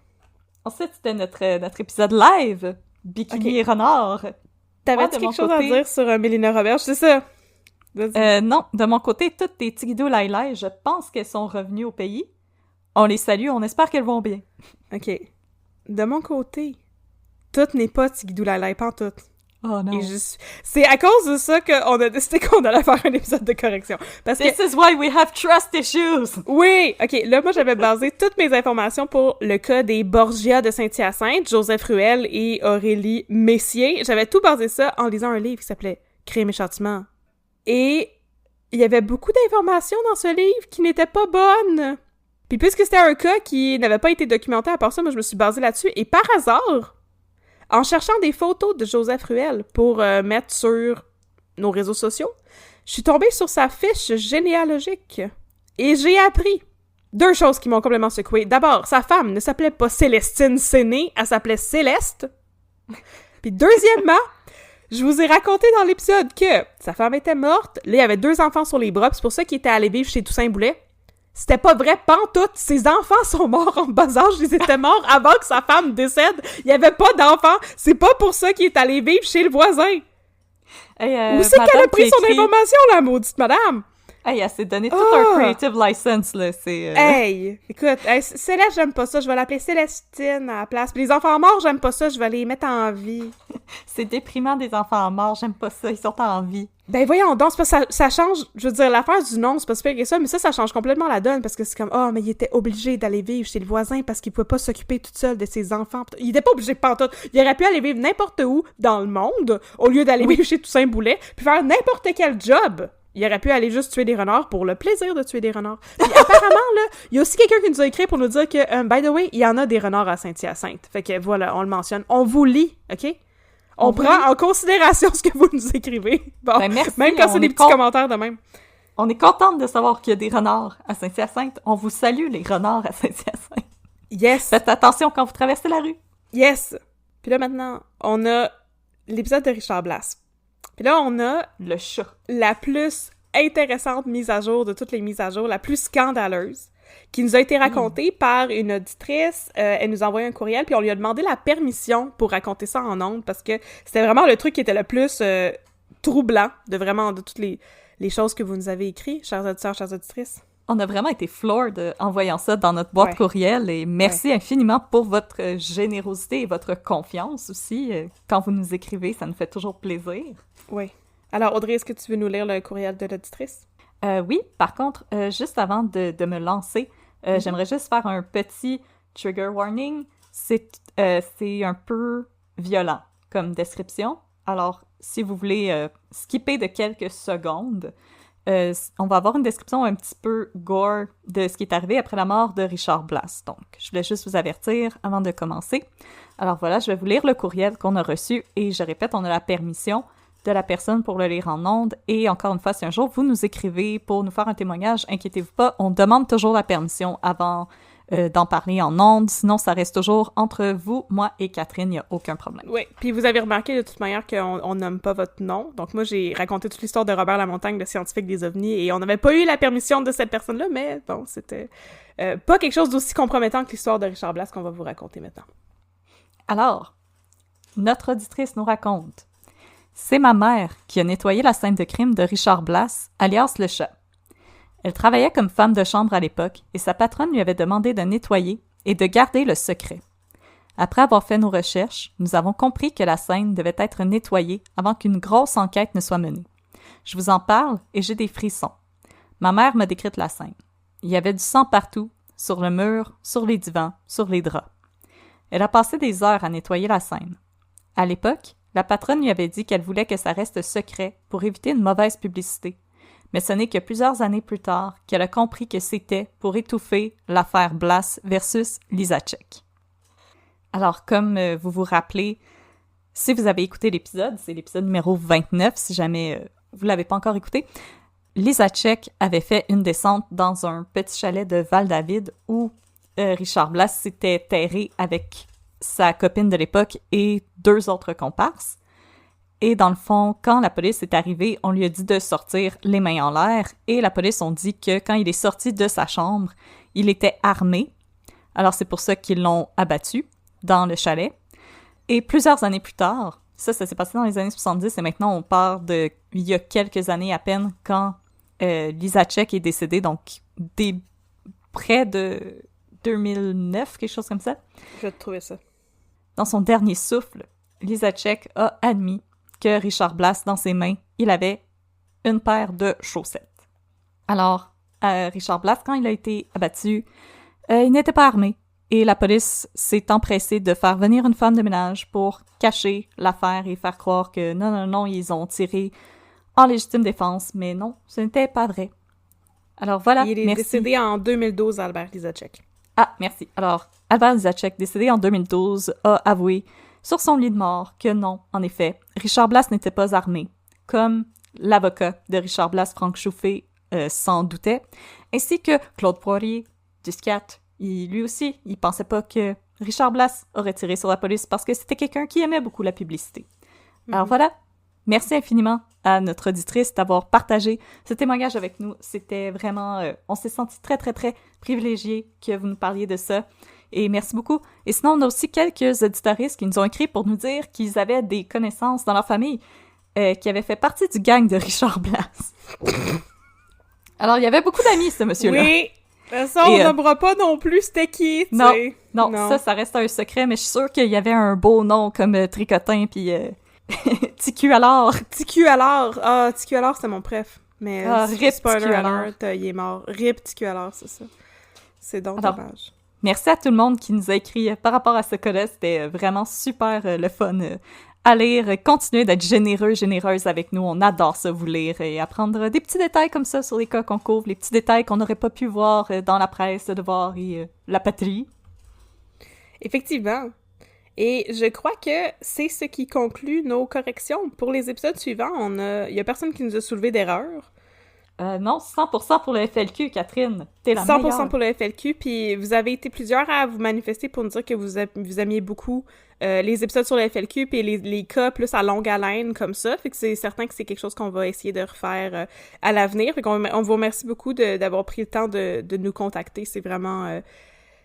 Ensuite, c'était notre épisode live, Bikini et Renard. T'avais-tu quelque chose à dire sur Mélina Roberge, c'est ça? Non, de mon côté, toutes tes Tigidou Lailai, je pense qu'elles sont revenues au pays. On les salue, on espère qu'elles vont bien. OK. De mon côté, toutes n'est pas Tigidou Lailai, pas toutes. Oh non. C'est à cause de ça qu'on a décidé qu'on allait faire un épisode de correction. Parce This is why we have trust issues! Oui! OK, là, moi, j'avais basé toutes mes informations pour le cas des Borgia de Saint-Hyacinthe, Joseph Ruel et Aurélie Messier. J'avais tout basé ça en lisant un livre qui s'appelait « Crime et châtiment ». Et il y avait beaucoup d'informations dans ce livre qui n'étaient pas bonnes. Puis puisque c'était un cas qui n'avait pas été documenté à part ça, moi, je me suis basée là-dessus. Et par hasard... En cherchant des photos de Joseph Ruel pour mettre sur nos réseaux sociaux, je suis tombée sur sa fiche généalogique. Et j'ai appris 2 choses qui m'ont complètement secouée. D'abord, sa femme ne s'appelait pas Célestine Séné, elle s'appelait Céleste. Puis deuxièmement, je vous ai raconté dans l'épisode que sa femme était morte, là, il y avait 2 enfants sur les bras, puis c'est pour ça qu'il était allé vivre chez Toussaint Boulet. C'était pas vrai, pantoute. Ses enfants sont morts en bas âge. Ils étaient morts avant que sa femme décède. Il y avait pas d'enfants. C'est pas pour ça qu'il est allé vivre chez le voisin. Où c'est qu'elle a pris son information, la maudite madame? Hey, elle s'est donné tout un creative license, là. Hey, écoute, Céleste, j'aime pas ça. Je vais l'appeler Célestine à la place. Puis les enfants morts, j'aime pas ça. Je vais les mettre en vie. C'est déprimant des enfants morts. J'aime pas ça. Ils sont en vie. Ben voyons donc, c'est parce que ça change, je veux dire, l'affaire du nom, c'est pas super que ça, mais ça change complètement la donne, parce que c'est comme, mais il était obligé d'aller vivre chez le voisin parce qu'il pouvait pas s'occuper toute seule de ses enfants. Il était pas obligé de pantoute. Il aurait pu aller vivre n'importe où dans le monde, au lieu d'aller vivre chez Toussaint Boulet, puis faire n'importe quel job. Il aurait pu aller juste tuer des renards pour le plaisir de tuer des renards. Puis apparemment, là, il y a aussi quelqu'un qui nous a écrit pour nous dire que, by the way, il y en a des renards à Saint-Hyacinthe. Fait que voilà, on le mentionne. On vous lit, OK? On prend en considération ce que vous nous écrivez. Bon, ben merci, même quand c'est des petits commentaires de même. On est contente de savoir qu'il y a des renards à Saint-Hyacinthe. On vous salue, les renards à Saint-Hyacinthe. Yes! Faites attention quand vous traversez la rue. Yes! Puis là, maintenant, on a l'épisode de Richard Blas. Puis là, on a... le chat. La plus intéressante mise à jour de toutes les mises à jour, la plus scandaleuse, qui nous a été racontée par une auditrice. Elle nous a envoyé un courriel, puis on lui a demandé la permission pour raconter ça en ondes, parce que c'était vraiment le truc qui était le plus troublant de toutes les choses que vous nous avez écrites, chers auditeurs, chères auditrices. On a vraiment été floored en voyant ça dans notre boîte courriel, et merci infiniment pour votre générosité et votre confiance aussi. Quand vous nous écrivez, ça nous fait toujours plaisir. Oui. Alors, Audrey, est-ce que tu veux nous lire le courriel de l'auditrice? Oui, par contre, juste avant de me lancer, j'aimerais juste faire un petit trigger warning. C'est un peu violent comme description. Alors, si vous voulez skipper de quelques secondes, on va avoir une description un petit peu gore de ce qui est arrivé après la mort de Richard Blas. Donc, je voulais juste vous avertir avant de commencer. Alors voilà, je vais vous lire le courriel qu'on a reçu et je répète, on a la permission de la personne pour le lire en ondes. Et encore une fois, si un jour vous nous écrivez pour nous faire un témoignage, inquiétez-vous pas, on demande toujours la permission avant d'en parler en ondes, sinon ça reste toujours entre vous, moi et Catherine, il n'y a aucun problème. Oui, puis vous avez remarqué de toute manière qu'on nomme pas votre nom, donc moi j'ai raconté toute l'histoire de Robert Lamontagne, le scientifique des ovnis, et on n'avait pas eu la permission de cette personne-là, mais bon, c'était pas quelque chose d'aussi compromettant que l'histoire de Richard Blas qu'on va vous raconter maintenant. Alors, notre auditrice nous raconte: c'est ma mère qui a nettoyé la scène de crime de Richard Blas, alias le chat. Elle travaillait comme femme de chambre à l'époque et sa patronne lui avait demandé de nettoyer et de garder le secret. Après avoir fait nos recherches, nous avons compris que la scène devait être nettoyée avant qu'une grosse enquête ne soit menée. Je vous en parle et j'ai des frissons. Ma mère m'a décrite la scène. Il y avait du sang partout, sur le mur, sur les divans, sur les draps. Elle a passé des heures à nettoyer la scène. À l'époque, la patronne lui avait dit qu'elle voulait que ça reste secret pour éviter une mauvaise publicité. Mais ce n'est que plusieurs années plus tard qu'elle a compris que c'était pour étouffer l'affaire Blas versus Lisacek. Alors, comme vous vous rappelez, si vous avez écouté l'épisode, c'est l'épisode numéro 29, si jamais vous ne l'avez pas encore écouté, Lisacek avait fait une descente dans un petit chalet de Val-David où Richard Blas s'était terré avec sa copine de l'époque et 2 autres comparses. Et dans le fond, quand la police est arrivée, on lui a dit de sortir les mains en l'air et la police ont dit que quand il est sorti de sa chambre, il était armé. Alors c'est pour ça qu'ils l'ont abattu dans le chalet. Et plusieurs années plus tard, ça s'est passé dans les années 70 et maintenant on part de il y a quelques années à peine quand Lisacek est décédé, donc près de 2009, quelque chose comme ça. Je vais te trouver ça. Dans son dernier souffle, Lisacek a admis que Richard Blas, dans ses mains, il avait une paire de chaussettes. Alors, Richard Blas, quand il a été abattu, il n'était pas armé. Et la police s'est empressée de faire venir une femme de ménage pour cacher l'affaire et faire croire que non, ils ont tiré en légitime défense. Mais non, ce n'était pas vrai. Alors voilà, merci. Il est décédé en 2012, Albert Lisacek. Ah, merci. Alors, Albert Lisacek, décédé en 2012, a avoué sur son lit de mort que non, en effet, Richard Blas n'était pas armé, comme l'avocat de Richard Blas, Franck Chauffé, s'en doutait, ainsi que Claude Poirier, du SCAT. Lui aussi, il pensait pas que Richard Blas aurait tiré sur la police parce que c'était quelqu'un qui aimait beaucoup la publicité. Alors voilà, merci infiniment à notre auditrice d'avoir partagé ce témoignage avec nous. C'était vraiment... on s'est senti très, très, très privilégiés que vous nous parliez de ça. Et merci beaucoup. Et sinon, on a aussi quelques auditoristes qui nous ont écrit pour nous dire qu'ils avaient des connaissances dans leur famille qui avaient fait partie du gang de Richard Blas. Alors, il y avait beaucoup d'amis, ce monsieur-là. Oui! Ça, on nommera pas non plus c'était qui, tu sais. Non, ça reste un secret, mais je suis sûre qu'il y avait un beau nom comme Tricotin, puis TQ alors. TQ alors. Ah, TQ alors, c'était mon préf. Mais RIP spoiler alert, il est mort. RIP TQ alors, c'est ça. C'est donc dommage. Merci à tout le monde qui nous a écrit par rapport à ce cas-là. C'était vraiment super le fun à lire. Continuez d'être généreuse avec nous. On adore ça, vous lire et apprendre des petits détails comme ça sur les cas qu'on couvre, les petits détails qu'on n'aurait pas pu voir dans la presse, le devoir et la patrie. Effectivement. Et je crois que c'est ce qui conclut nos corrections. Pour les épisodes suivants, il y a personne qui nous a soulevé d'erreur. Non, 100% pour le FLQ, Catherine. T'es la 100% meilleure. pour le FLQ, puis vous avez été plusieurs à vous manifester pour nous dire que vous aimiez beaucoup les épisodes sur le FLQ, puis les cas plus à longue haleine comme ça. Fait que c'est certain que c'est quelque chose qu'on va essayer de refaire à l'avenir. Fait qu'on vous remercie beaucoup d'avoir pris le temps de nous contacter. C'est vraiment...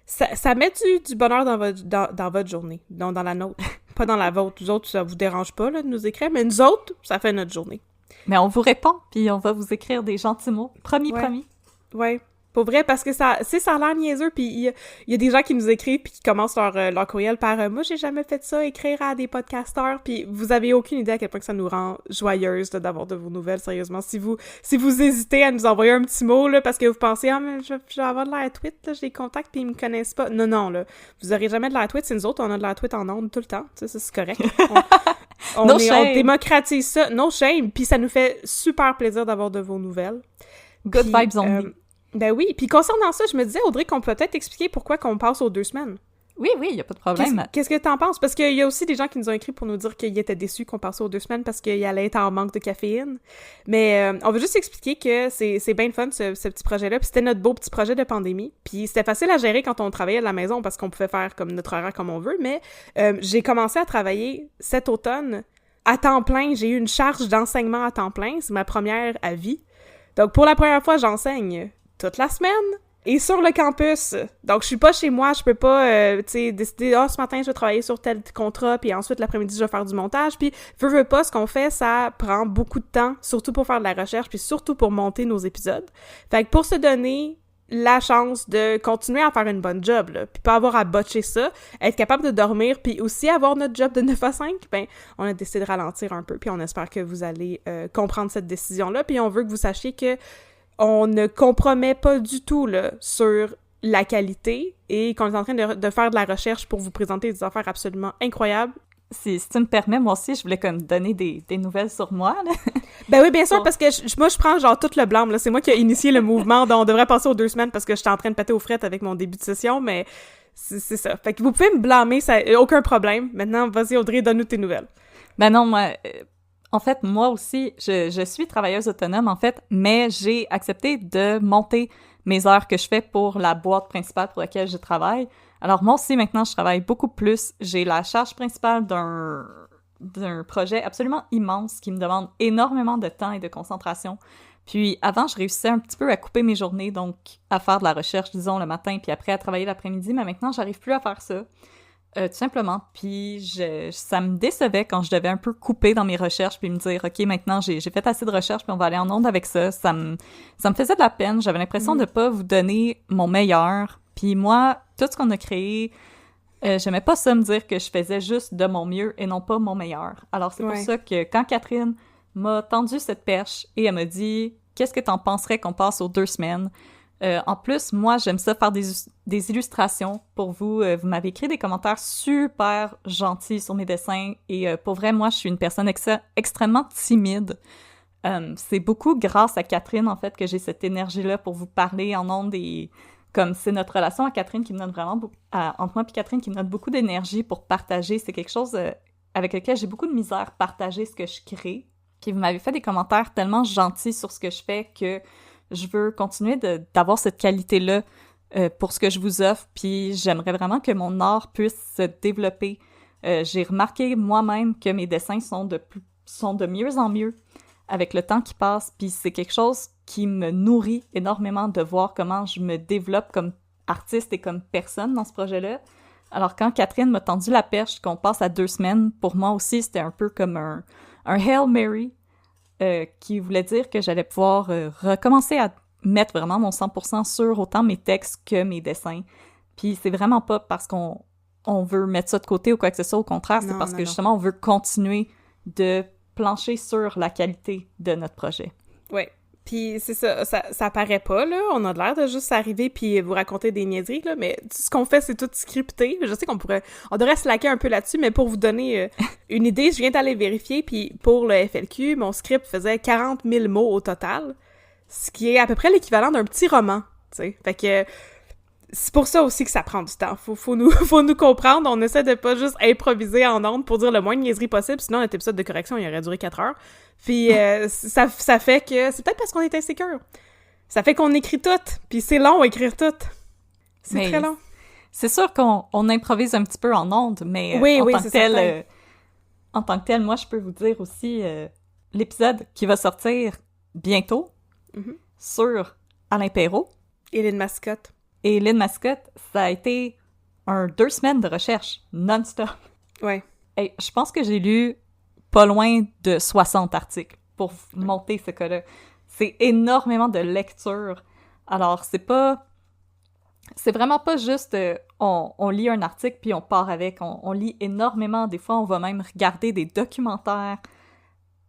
Ça met du bonheur dans votre journée, dans la nôtre. Pas dans la vôtre. Vous autres, ça vous dérange pas là, de nous écrire, mais nous autres, ça fait notre journée. Mais on vous répond, puis on va vous écrire des gentils mots. Promis. Ouais. Pour vrai, parce que ça a l'air niaiseux, puis il y a des gens qui nous écrivent puis qui commencent leur courriel par moi, j'ai jamais fait ça, écrire à des podcasteurs, puis vous avez aucune idée à quel point que ça nous rend joyeuses d'avoir de vos nouvelles, sérieusement. Si vous hésitez à nous envoyer un petit mot, là, parce que vous pensez, mais je vais avoir de l'air tweet, là, j'ai des contacts, puis ils me connaissent pas. Non, là, vous aurez jamais de l'air tweet, c'est nous autres, on a de l'air tweet en ondes tout le temps, tu sais, ça, c'est correct. On démocratise ça, no shame, puis ça nous fait super plaisir d'avoir de vos nouvelles. Good vibes only. Ben oui, puis concernant ça, je me disais, Audrey, qu'on peut peut-être expliquer pourquoi qu'on passe aux 2 semaines. Oui, il n'y a pas de problème. Qu'est-ce que t'en penses? Parce qu'il y a aussi des gens qui nous ont écrit pour nous dire qu'ils étaient déçus qu'on passait aux 2 semaines parce qu'il allait être en manque de caféine. Mais on veut juste expliquer que c'est bien le fun, ce petit projet-là. Puis c'était notre beau petit projet de pandémie. Puis c'était facile à gérer quand on travaillait à la maison parce qu'on pouvait faire comme notre horaire comme on veut. Mais j'ai commencé à travailler cet automne à temps plein. J'ai eu une charge d'enseignement à temps plein. C'est ma première à vie. Donc pour la première fois, j'enseigne toute la semaine. et sur le campus. Donc, je suis pas chez moi, je peux pas, tu sais, décider, ce matin, je vais travailler sur tel contrat, puis ensuite, l'après-midi, je vais faire du montage, puis veux pas, ce qu'on fait, ça prend beaucoup de temps, surtout pour faire de la recherche, puis surtout pour monter nos épisodes. Fait que pour se donner la chance de continuer à faire une bonne job, là, puis pas avoir à botcher ça, être capable de dormir, puis aussi avoir notre job de 9 à 5, ben, on a décidé de ralentir un peu, puis on espère que vous allez comprendre cette décision-là, puis on veut que vous sachiez que on ne compromet pas du tout là, sur la qualité et qu'on est en train de faire de la recherche pour vous présenter des affaires absolument incroyables. Si tu me permets, moi aussi, je voulais comme donner des nouvelles sur moi, là. Ben oui, bien sûr, parce que moi, je prends genre tout le blâme, là. C'est moi qui ai initié le mouvement dont on devrait passer aux 2 semaines parce que j'étais en train de péter aux frettes avec mon début de session, mais c'est ça. Fait que vous pouvez me blâmer, ça aucun problème. Maintenant, vas-y, Audrey, donne-nous tes nouvelles. Ben non, moi... En fait, moi aussi, je suis travailleuse autonome, en fait, mais j'ai accepté de monter mes heures que je fais pour la boîte principale pour laquelle je travaille. Alors, moi aussi, maintenant, je travaille beaucoup plus. J'ai la charge principale d'un projet absolument immense qui me demande énormément de temps et de concentration. Puis, avant, je réussissais un petit peu à couper mes journées, donc à faire de la recherche, disons, le matin, puis après à travailler l'après-midi, mais maintenant, j'arrive plus à faire ça. Tout simplement. Puis ça me décevait quand je devais un peu couper dans mes recherches puis me dire « OK, maintenant, j'ai fait assez de recherches puis on va aller en onde avec ça. » Ça me faisait de la peine. J'avais l'impression de pas vous donner mon meilleur. Puis moi, tout ce qu'on a créé, j'aimais pas ça me dire que je faisais juste de mon mieux et non pas mon meilleur. Alors, c'est pour ça que quand Catherine m'a tendu cette perche et elle m'a dit « Qu'est-ce que t'en penserais qu'on passe aux 2 semaines? » En plus, moi, j'aime ça faire des illustrations pour vous. Vous m'avez écrit des commentaires super gentils sur mes dessins et pour vrai, moi, je suis une personne extrêmement timide. C'est beaucoup grâce à Catherine, en fait, que j'ai cette énergie-là pour vous parler en ondes et comme c'est notre relation à Catherine qui me donne vraiment entre moi et Catherine qui me donne beaucoup d'énergie pour partager. C'est quelque chose avec lequel j'ai beaucoup de misère à partager ce que je crée. Puis vous m'avez fait des commentaires tellement gentils sur ce que je fais que je veux continuer d'avoir cette qualité-là pour ce que je vous offre, puis j'aimerais vraiment que mon art puisse se développer. J'ai remarqué moi-même que mes dessins sont de mieux en mieux avec le temps qui passe, puis c'est quelque chose qui me nourrit énormément de voir comment je me développe comme artiste et comme personne dans ce projet-là. Alors quand Catherine m'a tendu la perche qu'on passe à 2 semaines, pour moi aussi, c'était un peu comme un Hail Mary, qui voulait dire que j'allais pouvoir recommencer à mettre vraiment mon 100% sur autant mes textes que mes dessins. Puis c'est vraiment pas parce qu'on veut mettre ça de côté ou quoi que ce soit, au contraire, c'est parce que justement on veut continuer de plancher sur la qualité de notre projet. Ouais. Puis c'est ça paraît pas, là, on a l'air de juste arriver puis vous raconter des niaiseries, là, mais ce qu'on fait, c'est tout scripté. Je sais on devrait slacker un peu là-dessus, mais pour vous donner une idée, je viens d'aller vérifier, puis pour le FLQ, mon script faisait 40 000 mots au total, ce qui est à peu près l'équivalent d'un petit roman, tu sais. Fait que c'est pour ça aussi que ça prend du temps. Faut nous comprendre. On essaie de pas juste improviser en ondes pour dire le moins de niaiseries possible, sinon notre épisode de correction, il aurait duré 4 heures. Puis ça fait que... C'est peut-être parce qu'on est insécure. Ça fait qu'on écrit tout, puis c'est long écrire tout. C'est très long. C'est sûr qu'on improvise un petit peu en ondes, mais en tant que tel, moi, je peux vous dire aussi l'épisode qui va sortir bientôt sur Alain Perrault. Et Lynn Mascotte. Et Lynn Mascotte, ça a été 2 semaines de recherche non-stop. Ouais. Et je pense que j'ai lu pas loin de 60 articles pour monter ce cas-là. C'est énormément de lecture. Alors, c'est vraiment pas juste on lit un article puis on part avec. On lit énormément. Des fois, on va même regarder des documentaires.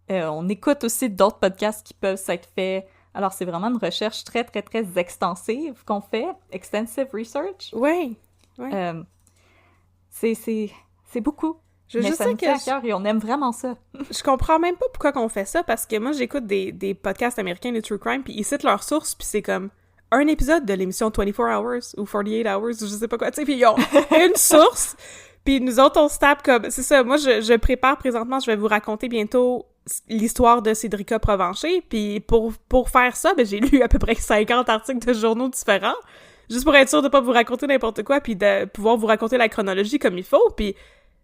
On écoute aussi d'autres podcasts qui peuvent s'être faits. Alors, c'est vraiment une recherche très, très, très extensive qu'on fait. Extensive research. Oui. C'est beaucoup. Mais ça nous tient à cœur et on aime vraiment ça. Je comprends même pas pourquoi qu'on fait ça, parce que moi, j'écoute des podcasts américains de True Crime, puis ils citent leurs sources, puis c'est comme un épisode de l'émission 24 Hours ou 48 Hours, ou je sais pas quoi, tu sais, puis ils ont une source, puis nous autres, on se tape comme... C'est ça, moi, je prépare présentement, je vais vous raconter bientôt l'histoire de Cédrica Provencher, puis pour faire ça, ben j'ai lu à peu près 50 articles de journaux différents, juste pour être sûr de pas vous raconter n'importe quoi, puis de pouvoir vous raconter la chronologie comme il faut, puis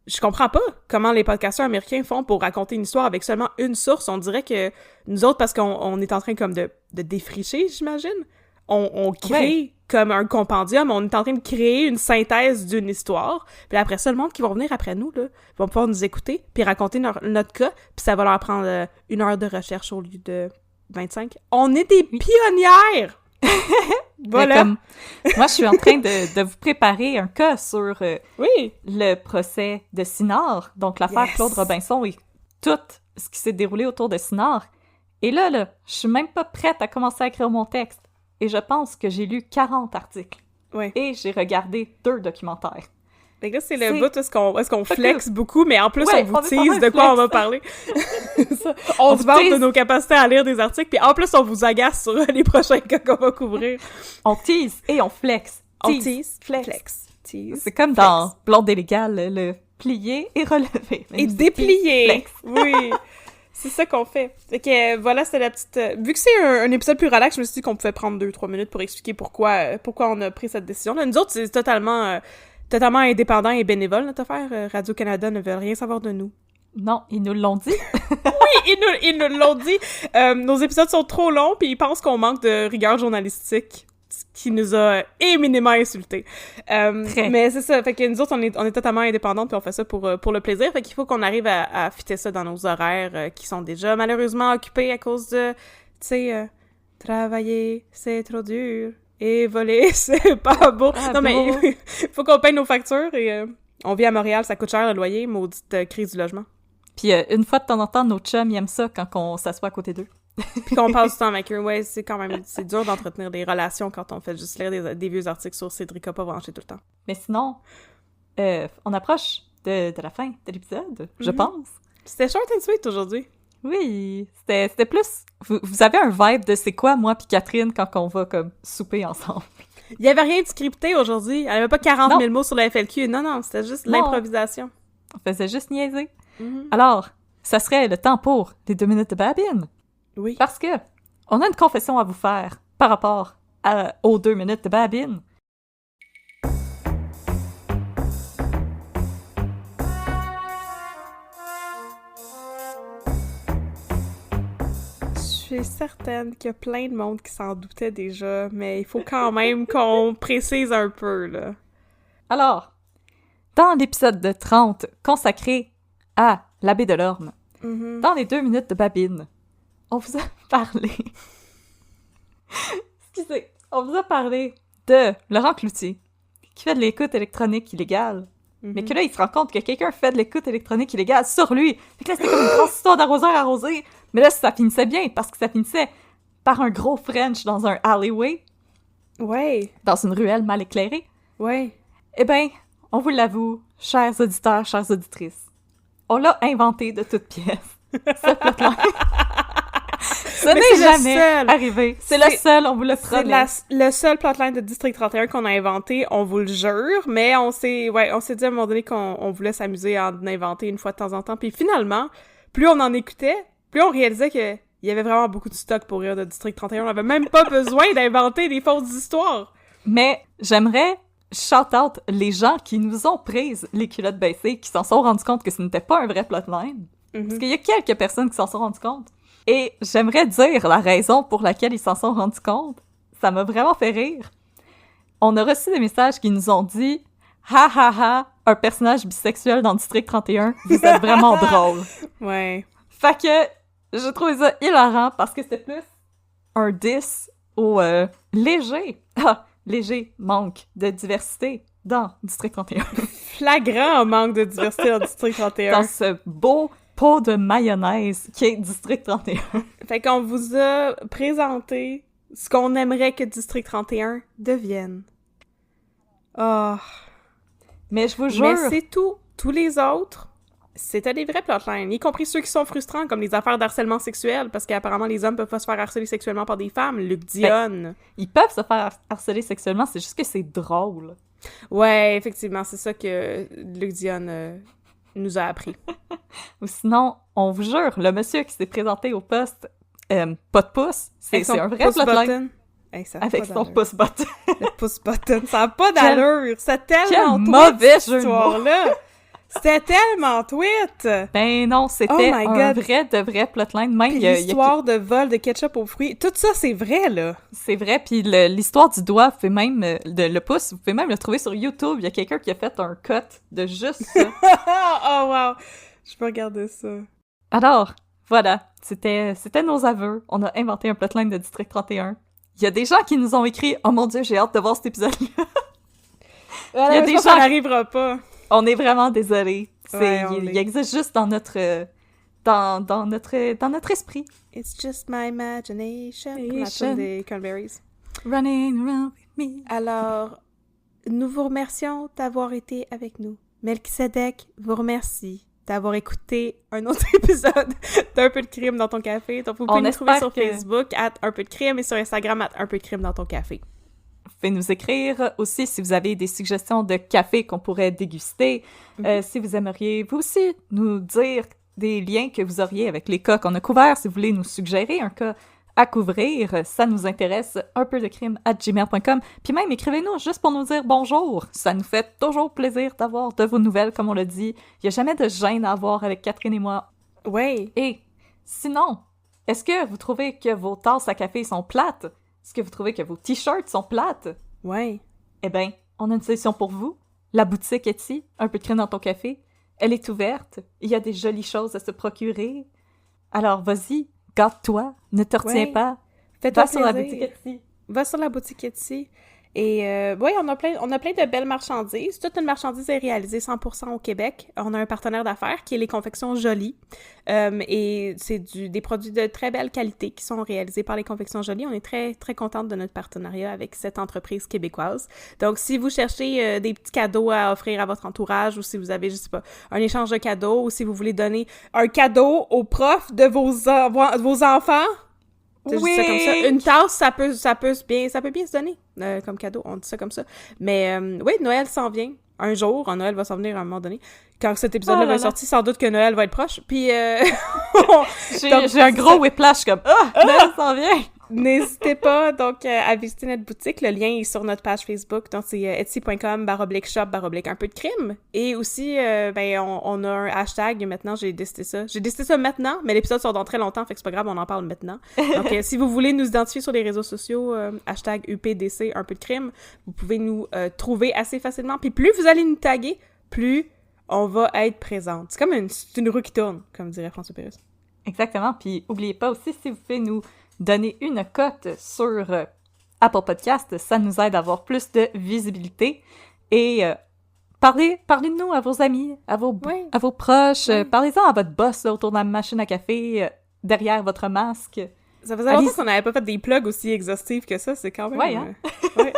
je comprends pas comment les podcasteurs américains font pour raconter une histoire avec seulement une source. On dirait que nous autres, parce qu'on est en train comme de défricher, j'imagine, on crée comme un compendium, on est en train de créer une synthèse d'une histoire, puis après ça, le monde qui va venir après nous, là, vont pouvoir nous écouter, puis raconter notre cas, puis ça va leur prendre 1 heure de recherche au lieu de 25. On est des pionnières! Voilà! Comme, moi, je suis en train de vous préparer un cas sur le procès de Sinard, donc l'affaire Claude Robinson et tout ce qui s'est déroulé autour de Sinard. Et là, je suis même pas prête à commencer à écrire mon texte. Et je pense que j'ai lu 40 articles. Ouais. Et j'ai regardé 2 documentaires. Fait que là, c'est le bout où est-ce qu'on flex beaucoup, mais en plus, on vous tease de quoi on va parler. on se vante de nos capacités à lire des articles, puis en plus, on vous agace sur les prochains cas qu'on va couvrir. On tease et on flex. On tease, flex. Tease, c'est comme dans Blonde et Légale, le plier et relever. Et déplier! Flex. Oui! C'est ça qu'on fait. Fait que voilà, c'était la petite... Vu que c'est un épisode plus relax, je me suis dit qu'on pouvait prendre 2-3 minutes pour expliquer pourquoi on a pris cette décision-là. Nous autres, c'est totalement indépendant et bénévole, notre affaire. Radio-Canada ne veut rien savoir de nous. Non, ils nous l'ont dit. Oui, ils nous l'ont dit. Nos épisodes sont trop longs, puis ils pensent qu'on manque de rigueur journalistique, ce qui nous a éminemment insultés. Mais c'est ça, fait que nous autres, on est totalement indépendantes, puis on fait ça pour le plaisir, fait qu'il faut qu'on arrive à fitter ça dans nos horaires qui sont déjà malheureusement occupés à cause de, tu sais, travailler, c'est trop dur, et voler, c'est pas beau. Non, mais faut qu'on paye nos factures, et on vit à Montréal, ça coûte cher le loyer, maudite crise du logement. Puis une fois de temps en temps, nos chums, ils aiment ça quand on s'assoit à côté d'eux. Puis qu'on passe du temps avec eux. Ouais, c'est quand même... C'est dur d'entretenir des relations quand on fait juste lire des vieux articles sur Cédric pas branché tout le temps. Mais sinon, on approche de la fin de l'épisode, je pense. C'était short and sweet aujourd'hui. Oui, c'était plus... Vous avez un vibe de c'est quoi, moi puis Catherine, quand on va comme souper ensemble. Il y avait rien de scripté aujourd'hui. Elle avait pas 40 000 mots sur la FLQ. Non, c'était juste l'improvisation. On faisait juste niaiser. Alors, ça serait le temps pour les 2 minutes de babine. Oui. Parce que on a une confession à vous faire par rapport aux 2 minutes de babine. Je suis certaine qu'il y a plein de monde qui s'en doutait déjà, mais il faut quand même qu'on précise un peu, là. Alors, dans l'épisode de 30 consacré à l'abbé Delorme, dans les 2 minutes de babine, on vous a parlé... Excusez. On vous a parlé de Laurent Cloutier, qui fait de l'écoute électronique illégale. Mais que là, il se rend compte que quelqu'un fait de l'écoute électronique illégale sur lui. Fait que là, c'était comme une grosse histoire d'arroseur arrosé. Mais là, ça finissait bien, parce que ça finissait par un gros French dans un alleyway. Ouais. Dans une ruelle mal éclairée. Ouais. Eh ben, on vous l'avoue, chers auditeurs, chères auditrices, on l'a inventé de toutes pièces. Ce plotline. Ce n'est jamais arrivé. C'est le seul, on vous le promet. C'est le seul plotline de District 31 qu'on a inventé, on vous le jure, mais on s'est dit à un moment donné qu'on voulait s'amuser à en inventer une fois de temps en temps, puis finalement, plus on en écoutait, plus on réalisait que il y avait vraiment beaucoup de stock pour rire de District 31, on n'avait même pas besoin d'inventer des fausses histoires. Mais j'aimerais shout-out les gens qui nous ont prises les culottes baissées, qui s'en sont rendus compte que ce n'était pas un vrai plotline. Parce qu'il y a quelques personnes qui s'en sont rendues compte. Et j'aimerais dire la raison pour laquelle ils s'en sont rendus compte. Ça m'a vraiment fait rire. On a reçu des messages qui nous ont dit « Ha ha ha, un personnage bisexuel dans District 31, vous êtes vraiment drôle. » Ouais. Fait que je trouvais ça hilarant parce que c'était plus un diss au léger manque de diversité dans District 31. Flagrant manque de diversité dans District 31. Dans ce beau pot de mayonnaise qui est District 31. Fait qu'on vous a présenté ce qu'on aimerait que District 31 devienne. Oh. Mais je vous jure... Mais c'est tout. Tous les autres, c'était des vrais plotlines, y compris ceux qui sont frustrants, comme les affaires d'harcèlement sexuel, parce qu'apparemment les hommes peuvent pas se faire harceler sexuellement par des femmes. Luc Dionne. Ils peuvent se faire harceler sexuellement, c'est juste que c'est drôle. Ouais, effectivement, c'est ça que Luc Dionne nous a appris. Ou sinon, on vous jure, le monsieur qui s'est présenté au poste pas de pouce, c'est un vrai plotline. Hey, avec son pouce-button. Le pouce-button, ça a pas d'allure. Ça a tellement mauvais jeu histoire-là. C'était tellement tweet! Ben non, c'était my un God. vrai de vrai plotline. Même, Puis il y a l'histoire de vol de ketchup aux fruits, tout ça, c'est vrai, là! c'est vrai, puis l'histoire du doigt, vous pouvez même, le pouce, vous pouvez même le trouver sur YouTube. Il y a quelqu'un qui a fait un cut de juste ça. Oh, wow! Je peux regarder ça. Alors, voilà, c'était nos aveux. On a inventé un plotline de District 31. Il y a des gens qui nous ont écrit « Oh mon Dieu, j'ai hâte de voir cet épisode-là! » Il y a des gens... Ça n'arrivera pas. On est vraiment désolés. Ouais, il existe juste dans notre... dans notre esprit. It's just my imagination. La tune des Cranberries. Running around with me. Alors, nous vous remercions d'avoir été avec nous. Melchisedec vous remercie d'avoir écouté un autre épisode d'Un peu de crime dans ton café. Donc, vous pouvez nous trouver sur Facebook @Un peu de crime et sur Instagram @Un peu de crime dans ton café. Vous pouvez nous écrire aussi si vous avez des suggestions de café qu'on pourrait déguster. Si vous aimeriez vous aussi nous dire des liens que vous auriez avec les cas qu'on a couverts, si vous voulez nous suggérer un cas à couvrir, ça nous intéresse, unpeudecrime@gmail.com. Puis même, écrivez-nous juste pour nous dire bonjour. Ça nous fait toujours plaisir d'avoir de vos nouvelles, comme on l'a dit. Il n'y a jamais de gêne à avoir avec Catherine et moi. Oui. Et sinon, est-ce que vous trouvez que vos tasses à café sont plates? Est-ce que vous trouvez que vos t-shirts sont plates? Oui. Eh bien, on a une solution pour vous. La boutique Etsy, Un peu de crime dans ton café, elle est ouverte. Il y a des jolies choses à se procurer. Alors, vas-y, gâte-toi, ne te retiens pas. Fais-toi Va sur la plaisir. boutique Etsy. Va sur la boutique Etsy. Et oui, on a plein de belles marchandises. Toute une marchandise est réalisée 100% au Québec. On a un partenaire d'affaires qui est les Confections Jolies. Et c'est des produits de très belle qualité qui sont réalisés par les Confections Jolies. On est très, très contente de notre partenariat avec cette entreprise québécoise. Donc, si vous cherchez des petits cadeaux à offrir à votre entourage ou si vous avez, je sais pas, un échange de cadeaux ou si vous voulez donner un cadeau aux profs de vos enfants... Oui! Ça comme ça. Une tasse, ça peut bien se donner comme cadeau. On dit ça comme ça. Mais oui, Noël s'en vient. Un jour, Noël va s'en venir à un moment donné. Quand cet épisode-là va être sorti, sans doute que Noël va être proche. Puis j'ai un gros whiplash comme Noël s'en vient! N'hésitez pas donc à visiter notre boutique. Le lien est sur notre page Facebook. Donc, c'est etsy.com/shop/un peu de crime. Et aussi, on a un hashtag maintenant. J'ai décidé ça maintenant, mais l'épisode sort dans très longtemps, fait que c'est pas grave, on en parle maintenant. Donc, si vous voulez nous identifier sur les réseaux sociaux, hashtag UPDC, un peu de crime, vous pouvez nous trouver assez facilement. Puis plus vous allez nous taguer, plus on va être présente. C'est comme une roue qui tourne, comme dirait François Pérusse. Exactement. Puis, oubliez pas aussi, si vous pouvez nous donner une cote sur Apple Podcast, ça nous aide à avoir plus de visibilité. Et parlez de nous à vos amis, à vos proches. Parlez-en à votre boss là, autour de la machine à café, derrière votre masque. Ça faisait longtemps qu'on n'avait pas fait des plugs aussi exhaustifs que ça. C'est quand même... Ouais, hein? Ouais.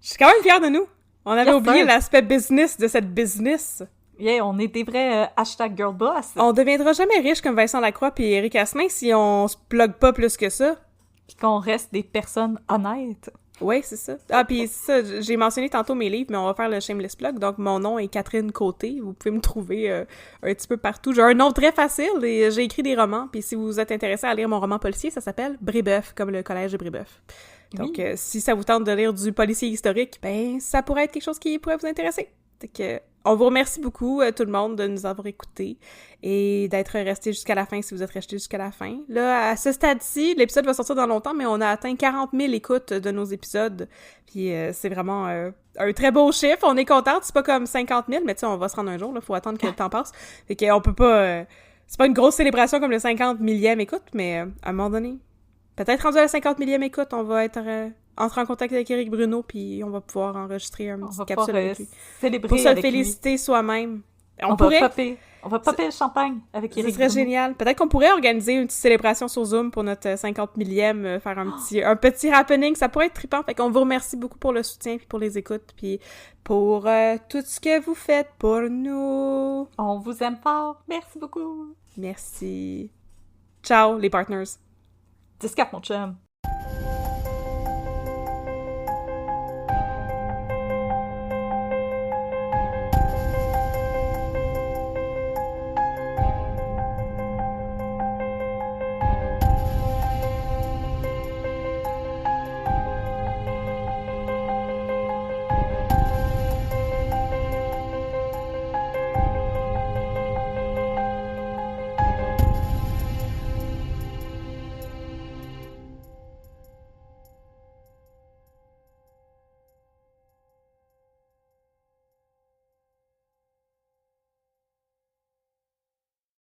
Je suis quand même fière de nous. On avait oublié l'aspect business de cette business. Yeah, on est des vrais #girlboss. On deviendra jamais riche comme Vincent Lacroix et Éric Asselin si on se plug pas plus que ça. Puis qu'on reste des personnes honnêtes. Oui, c'est ça. Ah, puis ça, j'ai mentionné tantôt mes livres, mais on va faire le shameless plug. Donc, mon nom est Catherine Côté. Vous pouvez me trouver un petit peu partout. J'ai un nom très facile et j'ai écrit des romans. Puis si vous êtes intéressé à lire mon roman policier, ça s'appelle Brébeuf, comme le collège de Brébeuf. Donc, si ça vous tente de lire du policier historique, ben ça pourrait être quelque chose qui pourrait vous intéresser. Fait que, on vous remercie beaucoup, tout le monde, de nous avoir écoutés et d'être restés jusqu'à la fin si vous êtes restés jusqu'à la fin. Là, à ce stade-ci, l'épisode va sortir dans longtemps, mais on a atteint 40 000 écoutes de nos épisodes. Puis c'est vraiment un très beau chiffre. On est contente. C'est pas comme 50 000, mais tu sais, on va se rendre un jour. Là, faut attendre que le temps passe. Fait qu'on peut pas... c'est pas une grosse célébration comme le 50 millième écoute, mais à un moment donné, peut-être rendu à la 50 millième écoute, on va être... entrer en contact avec Éric Bruno, puis on va pouvoir enregistrer une petite capsule avec lui. Célébrer pour se avec féliciter lui. Soi-même. On va popper le champagne avec Éric Bruno. Ce serait Bruno. génial. Peut-être qu'on pourrait organiser une petite célébration sur Zoom pour notre 50 millième, faire un petit happening. Ça pourrait être trippant. Fait qu'on vous remercie beaucoup pour le soutien, puis pour les écoutes, puis pour tout ce que vous faites pour nous. On vous aime fort. Merci beaucoup. Merci. Ciao, les partners. 10-4, mon chum.